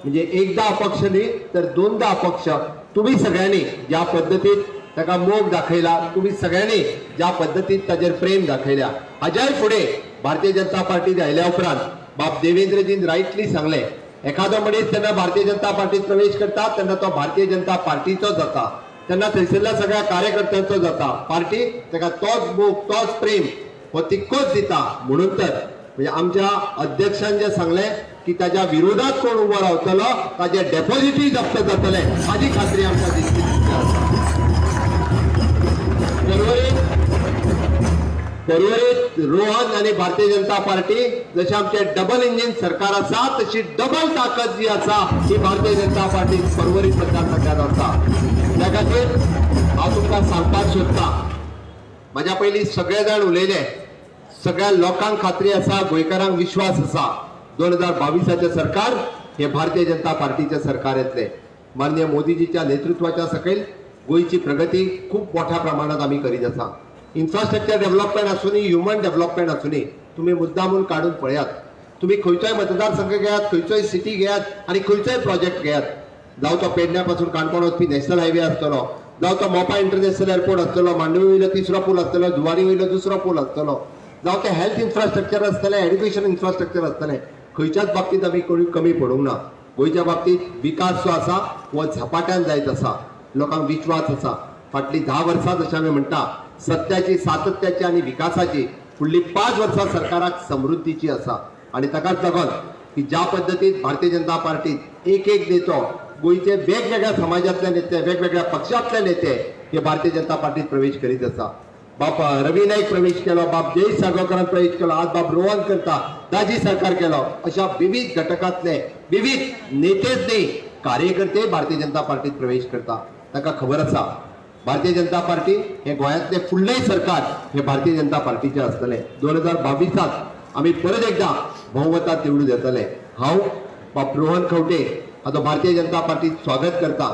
म्हणजे एकदा अपक्ष न्ही तर 2दा अपक्ष तुम्ही सगळ्यांनी ज्या पद्दतीत ताका मोग दाखयला, तुम्ही सगळ्यांनी ज्या पद्दतीत ताजेर प्रेम दाखयल्या, हाज्याय फुडें भारतीय जनता पार्टीत आयल्या उपरांत बाब देवेंद्रजीन रायटली सांगले एखादो मनीस जेन्ना भारतीय जनता पार्टीत प्रवेश करता तेन्ना तो भारतीय जनता पार्टीचो जाता, तेन्ना थंयसरल्या सगळ्या कार्यकर्त्यांचो जाता. पार्टी ताका तोच मोग तोच प्रेम हो तितकोच दिता. म्हणून तर म्हणजे आमच्या अध्यक्षान जे सांगले की ताच्या विरोधात कोण उबो रावतलो ताजे डेपॉझिटूय जप्त जातले हाची खात्री आमकां दिसली. परवरीत रोहन आणि भारतीय जनता पार्टी जसे आमचे डबल इंजिन सरकार आसा तशी डबल ताकद जी आसा ही भारतीय जनता पार्टी परवरीत सरकार सगळ्यात आसा. त्या खातीर हांव तुमकां सांगपाक सोदतां, म्हाज्या पयलीं सगळे जाण उलयले, सगळ्या लोकांक खात्री आसा, गोंयकारांक विश्वास आसा 2022चे सरकार हे भारतीय जनता पार्टीचे सरकार येतले. माननीय मोदीजीच्या नेतृत्वाच्या सकयल गोयची प्रगती खूप मोठ्या प्रमाणात आम्ही करीत आसा. इन्फ्रास्ट्रक्चर डेव्हलपमेंट आसूनी, ह्युमन डेव्हलपमेंट आसूनी, तुम्ही मुद्दामून काढून पळयात. तुम्ही खंयचोय मतदारसंघ घेयात, खंयचोय सिटी घेयात आणि खंयचोय प्रोजेक्ट घेयात, जावं तो पेडण्यापासून काणकोण वचपी नॅशनल हायवे आसतलो, जावं तो मोपा इंटरनॅशनल एअरपोर्ट आसतलो, मांडवी वयलो तिसरो पूल आसतलो, जुवारी वयलो दुसरो पूल आसतलो, जावं ते हेल्थ इन्फ्रास्ट्रक्चर आसतलें, एड्युकेशन इन्फ्रास्ट्रक्चर आसतलें, खंयच्याच बाबतींत आमी कमी पडूंक ना. गोंयच्या बाबतींत विकास जो आसा हो झपाट्यान जायत आसा. लोकांक विश्वास आसा. फाटली 10 वर्सां जशें आमी म्हणटा सत्याची, सातत्याची आणि विकासाची, फुडली 5 वर्सां सरकाराक समृद्धीची आसा. आणि ताकाच लागून की ज्या पद्दतीन भारतीय जनता पार्टीत एक नेतो, गोंयचे वेगवेगळ्या समाजातले नेते, वेगवेगळ्या पक्षातले नेते हे भारतीय जनता पार्टीत प्रवेश करीत आसा. बाप रवी नाईक प्रवेश केलो, बाप जयेश साळगांवकारान प्रवेश केलो, आज बाप रोहन करता, दाजी सरकार केलो. अशा विविध घटकातले विविध नेतेच न्ही, कार्यकर्ते भारतीय जनता पार्टीत प्रवेश करता. ताका खबर आसा भारतीय जनता पार्टी हे गोंयांतले फुडलें सरकार हे भारतीय जनता पार्टीचे आसतले. 2022 आमी परत एकदा बहुमतात निवडून येतले. हांव बाप रोहन खंवटे हाचो भारतीय जनता पार्टीत स्वागत करता.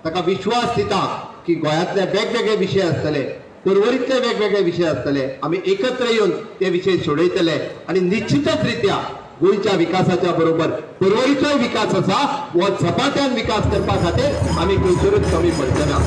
ताका विश्वास दिता की गोंयांतले वेगवेगळे विशय आसतले, पर्वरीतले वेगवेगळे विशय आसतले, आमी एकत्र येवन ते विशय सोडयतले आणि निश्चितच रित्या गोंयच्या विकासाच्या बरोबर पर्वरीचोय विकास आसा हो झपाट्यान विकास करपा खातीर आमी खंयसरूच कमी पडचे ना.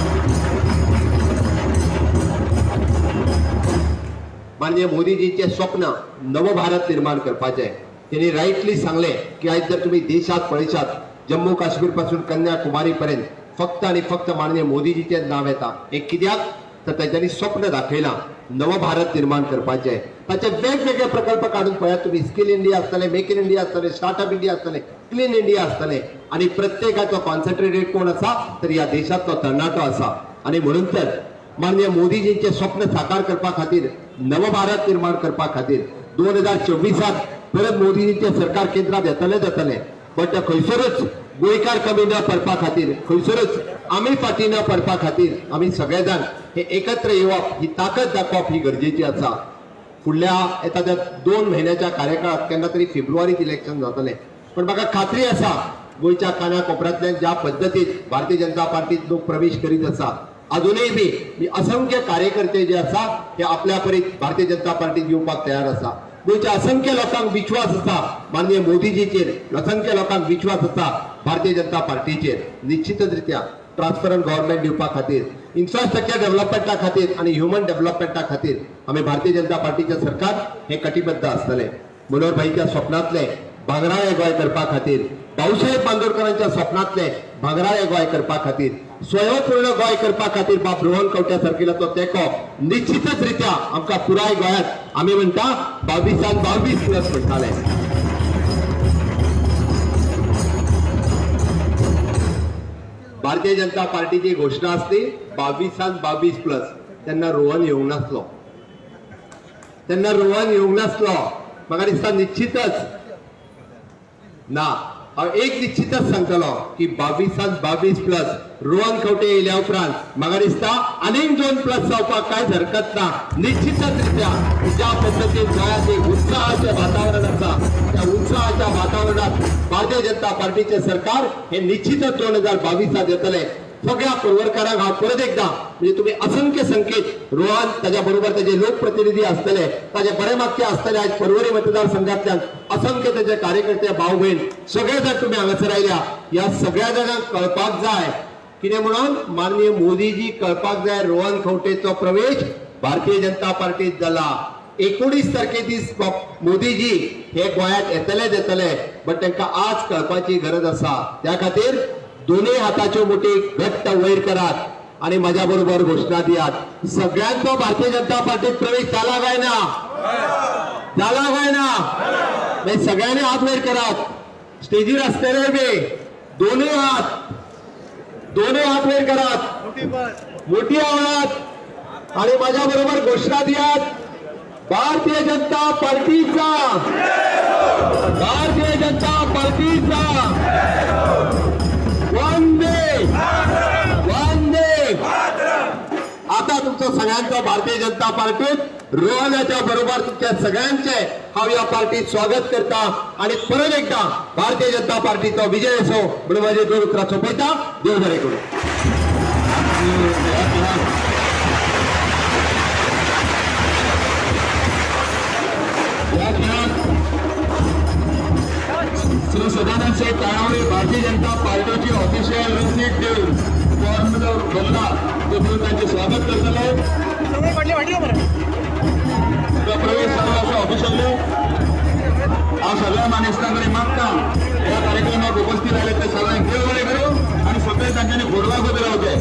माननीय मोदीजींचे स्वप्न नव भारत निर्माण करपाचे. त्यांनी राईटली सांगले की आज जर तुम्ही देशात पळयशात जम्मू काश्मीर पासून कन्याकुमारी पर्यंत फक्त आणि फक्त माननीय मोदीजीचे नाव येता. हे कित्याक तर त्यांनी स्वप्न दाखयलां नव भारत निर्माण करपाचे. ताचे वेगवेगळे प्रकल्प काढून पळयात तुम्ही. स्किल इंडिया आसतले, मेक इन इंडिया आसतले, स्टार्टअप इंडिया आसतले, क्लीन इंडिया आसतले आणि प्रत्येकाचो कॉन्सन्ट्रेटेड कोण आसा तर ह्या देशातलो तरणाटो आसा. आणि म्हणून तर माननीय मोदीजींचे स्वप्न साकार करपा खातीर, नव भारत निर्माण करपा खातीर 2024 परत मोदीजींचे सरकार केंद्रात येतले. बट खंयसरूच गोंयकार कमी न पडपा खातीर, खंयसरूच आमी फाटी न पडपा खातीर आमी सगळे जाण हे एकत्र येवप, ही ताकद दाखोवप ही गरजेची आसा. फुडल्या येता त्या 2 महिन्याच्या कार्यकाळात केन्ना तरी फेब्रुवारीत इलेक्शन जातलें. पण म्हाका खात्री आसा गोंयच्या काना कोपऱ्यांतल्यान ज्या पद्दतीन भारतीय जनता पार्टीत लोक प्रवेश करीत आसा, अजूनही बी असंख्य कार्यकर्ते जे आसा ते आपल्या परीत भारतीय जनता पार्टीत येवपाक तयार आसा. गोंयच्या असंख्य लोकांक विश्वास आसा माननीय मोदीजीचेर, असंख्य लोकांक विश्वास आसा भारतीय जनता पार्टीचेर. निश्चितच रित्या ट्रान्सपरंट गव्हर्नमेंट दिवपा खातीर, इन्फ्रास्ट्रक्चर डेव्हलपमेंटा खातीर आणि ह्युमन डेव्हलपमेंटा खातीर आमी भारतीय जनता पार्टीचे सरकार हे कटिबद्ध आसतले. मनोहर भाईच्या स्वप्नातले भांगराळे गोंय करपा खातीर, भाऊसाहेब बांदोडकरांच्या स्वप्नातले भांगराळे गोंय करपा खातीर, स्वयंपूर्ण गोंय करपा खातीर बाप रोहन खंवटे सारकिलो तेको निश्चितच रित्या आमकां पुराय गोंयांत आमी म्हणटा 22 प्लस म्हणटाले. भारतीय जनता पार्टीची घोषणा असली 22 प्लस. त्यांना रोहन येवंक नासलो. म्हाका दिसता निश्चितच ना, हांव एक निश्चितच सांगतलो की 22 प्लस रोहन खंवटे येयल्या उपरांत म्हाका दिसता आनीक 2 प्लस जावपाक कांयच हरकत ना. निश्चितच रित्या ज्या पद्दतीन गोंयांत एक उत्साहाचें वातावरण आसा, त्या उत्साहाच्या वातावरणात भारतीय जनता पार्टीचे सरकार हे निश्चितच 2022 येतले. सगळ्या पर्वरकारांक हांव परत एकदा म्हणजे तुम्ही असंख्य संख्येत रोहन ताच्या बरोबर त्याचे लोकप्रतिनिधी असतले, ताचे बरे मागचे असतले. आज पर्वरी मतदारसंघातल्यान असंख्य त्याचे कार्यकर्ते भाऊ बहीण सगळे जर तुम्ही हांगासर आयल्या, या सगळ्या जाणांक कळपाक जाय कितें म्हणून माननीय मोदीजी कळपाक जाय रोहन खंवटेचो प्रवेश भारतीय जनता पार्टीत जाला. 19 तारखे दीस मोदीजी हे गोंयांत येतले बट तांकां आज कळपाची गरज आसा. त्या खातीर दोन्ही हाताच्यो मुठी घट्ट वयर करात आणि माझ्या बरोबर घोषणा दियात. सगळ्यांचो भारतीय जनता पार्टीत प्रवेश झाला काय ना? सगळ्यांनी हात वयर करात. स्टेजीर असलेले बी दोन्ही हात वयर करात, मोठी आवाजात आणि माझ्या बरोबर घोषणा दियात. भारतीय जनता पार्टीचा वंदे. आता तुमचं सगळ्यांचं भारतीय जनता पार्टीत रोहनाच्या बरोबर तुमच्या सगळ्यांचे हांव या पार्टीत स्वागत करता आणि परत एकदा भारतीय जनता पार्टीचो विजय असो म्हणून माझे दोन उतरां सोंपयता. देव बरें करूं. श्री सदानंद शेठ तानावडे भारतीय जनता पार्टीची ऑफिशियल रिसीट देऊन फॉर्म भरला तो म्हणून त्यांचे स्वागत करतले. प्रवेश झाला असं ऑफिशियली हा सगळ्या मानेस्तांकडे मागता या कार्यक्रमात उपस्थित राहिले ते सगळ्यांनी देव बरें करू आणि सगळे तांच्यांनी घोडवा उबे रावचे.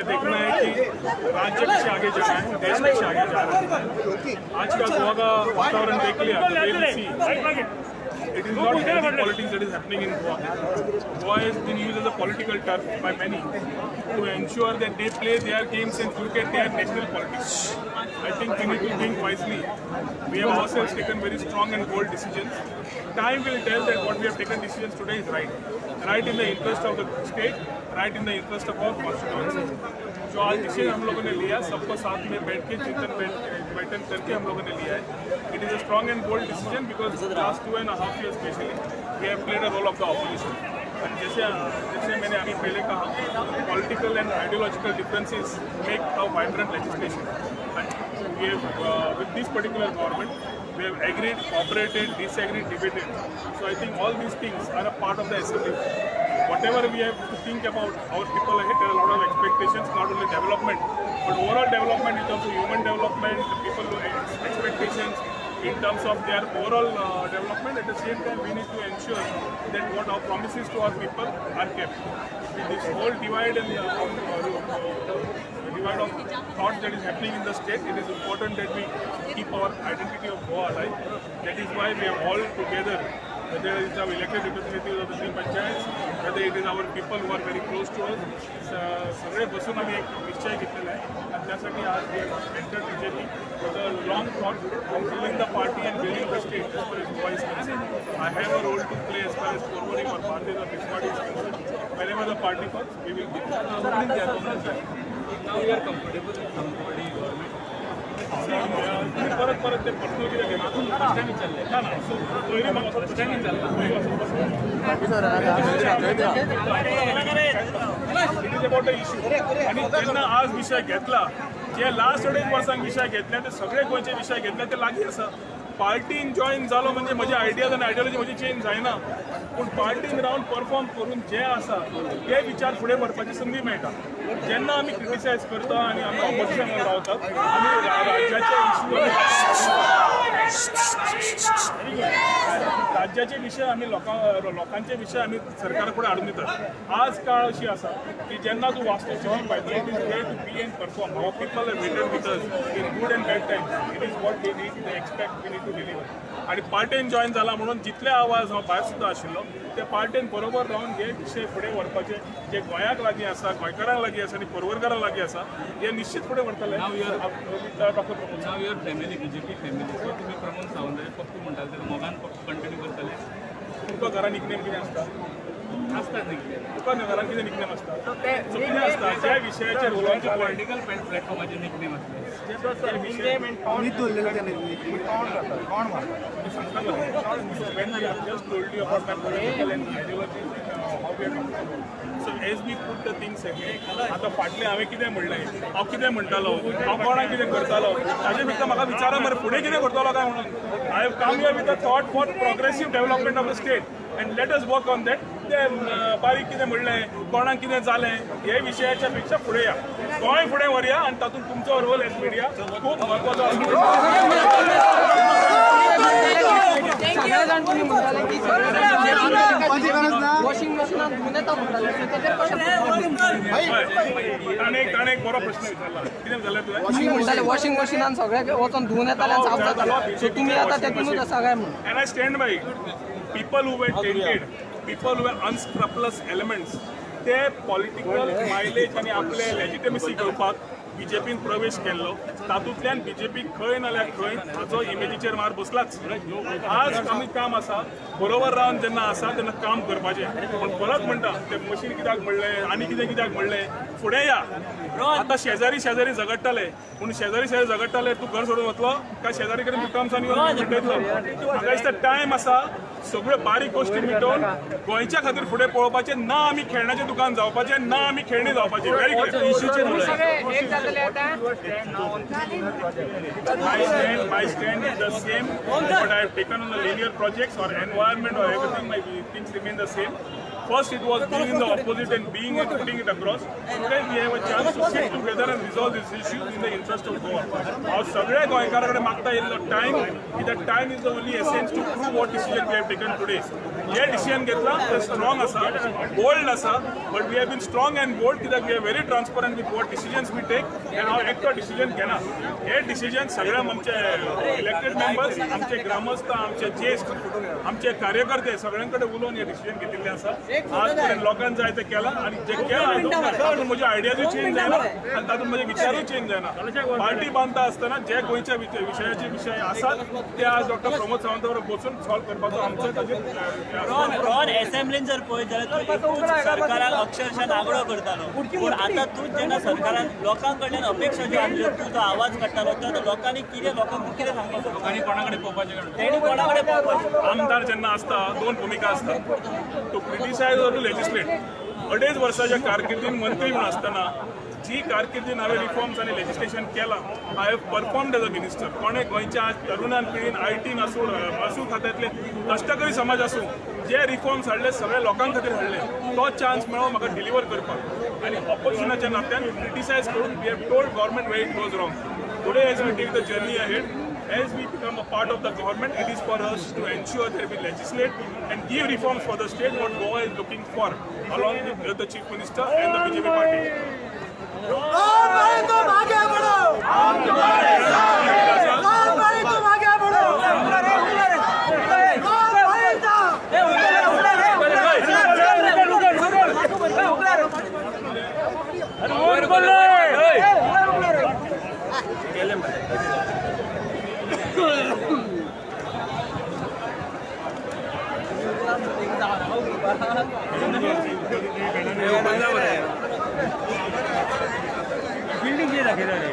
देखना है कि राज्य कैसे आगे जा रहा है, देश कैसे आगे जा रहा है. आज का गोवा का वातावरण देख लिया it is not healthy politics that is happening in Goa. Goa has been used as a political turf by many to ensure that they play their games and look at their national politics. I think we need to think wisely. We have ourselves taken very strong and bold decisions. Time will tell that what we have taken decisions today is right. Right in the interest of the state, right in the interest of our constituency. जो आज decision हम लोगों ने लिया, सबको साथ में बैठ के चिंतन बैठन करके हम लोगों ने लिया है. It is a strong and bold decision because last 2.5 years especially we have played a role of the opposition. And जैसे मैंने अभी पहले कहा, political and ideological differences make a vibrant legislation. And we have, with this particular government, we have agreed, cooperated, disagreed, debated. So I think all these things are a part of the assembly. Whatever we have to think about our people ahead, there are a lot of expectations, not only development, but overall development in terms of human development, the people expectations, in terms of their overall development. At the same time, we need to ensure that what our promises to our people are kept. With this whole divide and divide of thought that is happening in the state, it is important that we keep our identity of Goa alive. That is why we are all together, whether it is our elected representatives of the three panchayats, whether it is our people who are very close to us, सगळे बसून आम्ही एक निश्चय घेतलेला आहे आणि त्यासाठी आज enter BJP with a long thought of building the party and building the state as far as Goa is concerned. I have a role to play as far as forwarding or Bharatiya Janata Party is concerned. Whenever the party comes, we will give it. Now we are comfortable with somebody government. परत परत ते personal किती घेणार standing चालले ना ना so पहिले मग असं स्टँडिंग चाललं it is about the issue आणि त्यांना आज विषय घेतला जे लास्ट 2.5 वर्सांक विषय घेतले ते सगळे गोंयचे विषय घेतले ते लागीं आसा पार्टीन जॉईन जालो म्हणजे म्हजी आयडियाज आनी आयडियोलॉजी म्हजी चेंज जायना पूण पार्टीन रावन परफॉर्म करून जे आसा ते विचार फुडें व्हरपाची संदी मेळटा जेन्ना आमी क्रिटिसायज करता आनी आमी ऑपोजिशनाक रावतात आमी राज्याचे विशय आमी लोकांचे विशय आमी सरकारा फुडें हाडून दितात आज काळ अशी आसा की जेन्ना तूं वास्तूची पायता it is where to be and perform our people are waited with us in good and bad times it is what they need they expect we need to deliver आणि पार्टेन जॉईन जाला म्हणून जितले आवाज हांव भायर सुद्दां आशिल्लो ते पार्टेन बरोबर रावन हे विशय फुडें व्हरपाचे जे गोंयाक लागीं आसा गोंयकारांक लागीं आसा आनी परवरकारांक लागीं आसा हे निश्चित फुडें व्हरतले doctor Pramod now your family BJP family so तुम्ही प्रमोद सावंत फक्त म्हणटाले ते मोगान फक्त कंटिन्यू करतले तुका घरान निकनेम कितें आसता आसतात निकनेम तुका घरान कितें निकनेम आसता कितें आसता ज्या विशयाचेर उलोवचें पॉलिटिकल प्लॅटफॉर्माचे निकनेम आसले So as we put the things again, आता फाटले हांवें कितें म्हणलें हांव कितें म्हणटालो हांव कोणाक कितें करतालो ताजे भितर म्हाका विचारा मरे फुडें कितें करतलो काय म्हणून I have come here with a thought for progressive development of the state and let us work on that ते बारीक कितें म्हणलें कोणाक कितें जालें हे विशयाच्या पेक्षा फुडें या गोंय फुडें व्हरया आनी तातूंत तुमचो रोल एज मिडिया खूब म्हत्वाचो वॉशिंग मशीनात धुवून येता म्हणटाले ताणें एक बरो प्रश्न विचारला कितें जालें तुवें तुमी म्हणटाले वॉशिंग मशीनान सगळे वचून धुवून येताले आनी साफ जाताले सो तुमी आतां तेतूनच आसा काय म्हणून And I stand by it. People who were tainted, people who were unscrupulous elements, ते पॉलिटिकल मायलेज आनी आपले लेजिटिमेसी घेवपाक बीजेपीन प्रवेश केल्लो तातूंतल्यान बीजेपी खंय नाल्यार खंय हाजो इमेजीचेर मार बसलाच आज आमी काम आसा बरोबर रावन जेन्ना आसा तेन्ना काम करपाचें पूण परत म्हणटा ते मशीन कित्याक म्हणलें आनी कितें कित्याक म्हणलें फुडें या आतां शेजारी झगडटाले पूण शेजारी झगडटाले तूं घर सोडून वतलो काय शेजारी कडेन टर्म्सांनी भेटयतलो म्हाका दिसता टायम आसा सगळ्यो बारीक गोश्टी मिटोवन गोंयच्या खातीर फुडें पळोवपाचें ना आमी खेळण्याचें दुकान जावपाचें ना आमी खेळणी जावपाचें very clear My stand is the same. What I have taken on the linear projects or environment or everything, my things remain the same. First, it was being in the opposite and being it, putting it across. Today, we have a chance to sit together and resolve these issues in the interest of Goa. Our सगळे गोंयकारांकडे मागता येयल्लो time that time is the only essence to prove what decision we have taken today. हे decision घेतला ते strong आसा bold आसा but we have been strong and bold कित्याक we are very transparent with what decisions we take and हांव एकटो decision घेना हे डिसिजन सगळे आमचे इलेक्टेड मेंबर्स आमचे ग्रामस्थ आमचे ज्येष्ठ आमचे कार्यकर्ते सगळ्यां कडेन उलोवन हे डिसिजन घेतिल्लें आसा आज पर्यंत लोकांक जाय तें केलां आनी जें केलां तातूंत म्हज्यो आयडियाजूय चेंज जायना आनी तातूंत म्हजे विचारूय चेंज जायना पार्टी बांदता आसतना जे गोंयच्या विशयाचे विशय आसात ते आज डॉक्टर प्रमोद सावंत बरोबर बसून सॉल्व करपाचो आमचो ताजेर रॉन असेंब्लीन जर पळयत जाल्यार तूं एकूच सरकाराक अक्षरशः नागडो करतालो पूण आतां तूं जेन्ना सरकारान लोकां कडल्यान अपेक्षा ज्यो आसल्यो तूं जो आवाज काडटालो तो लोकांनी कितें लोकांक कितें सांगपाचो लोकांनी कोणा कडेन पळोवपाचें तेणी कोणा कडेन पळोवपाचें आमदार जेन्ना आसता दोन भुमिका आसतात to criticise or to legislate 2.5 वर्साच्या कारकिर्दीन मंत्री म्हूण आसतना जी कारकिर्दीन हांवें रिफॉर्म्स आनी लेजिस्लेशन केलां I have performed as a minister कोणें गोंयच्या आज तरुणां पिढीन आयटीन आसूं महसूल खात्यांतले कश्टकरी समाज आसूं जे रिफॉर्म्स हाडले सगळे लोकां खातीर हाडले तो चान्स मेळ्ळो म्हाका डिलिव्हर करपाक आनी ऑपोजिशनाच्या नात्यान क्रिटिसायज करून we have told government where it was wrong today as we take the journey ahead as we become a part of the government, it is for us to ensure that we legislate and give reforms for the state what Goa is looking for, along with the Chief Minister and the BJP party. Building गरम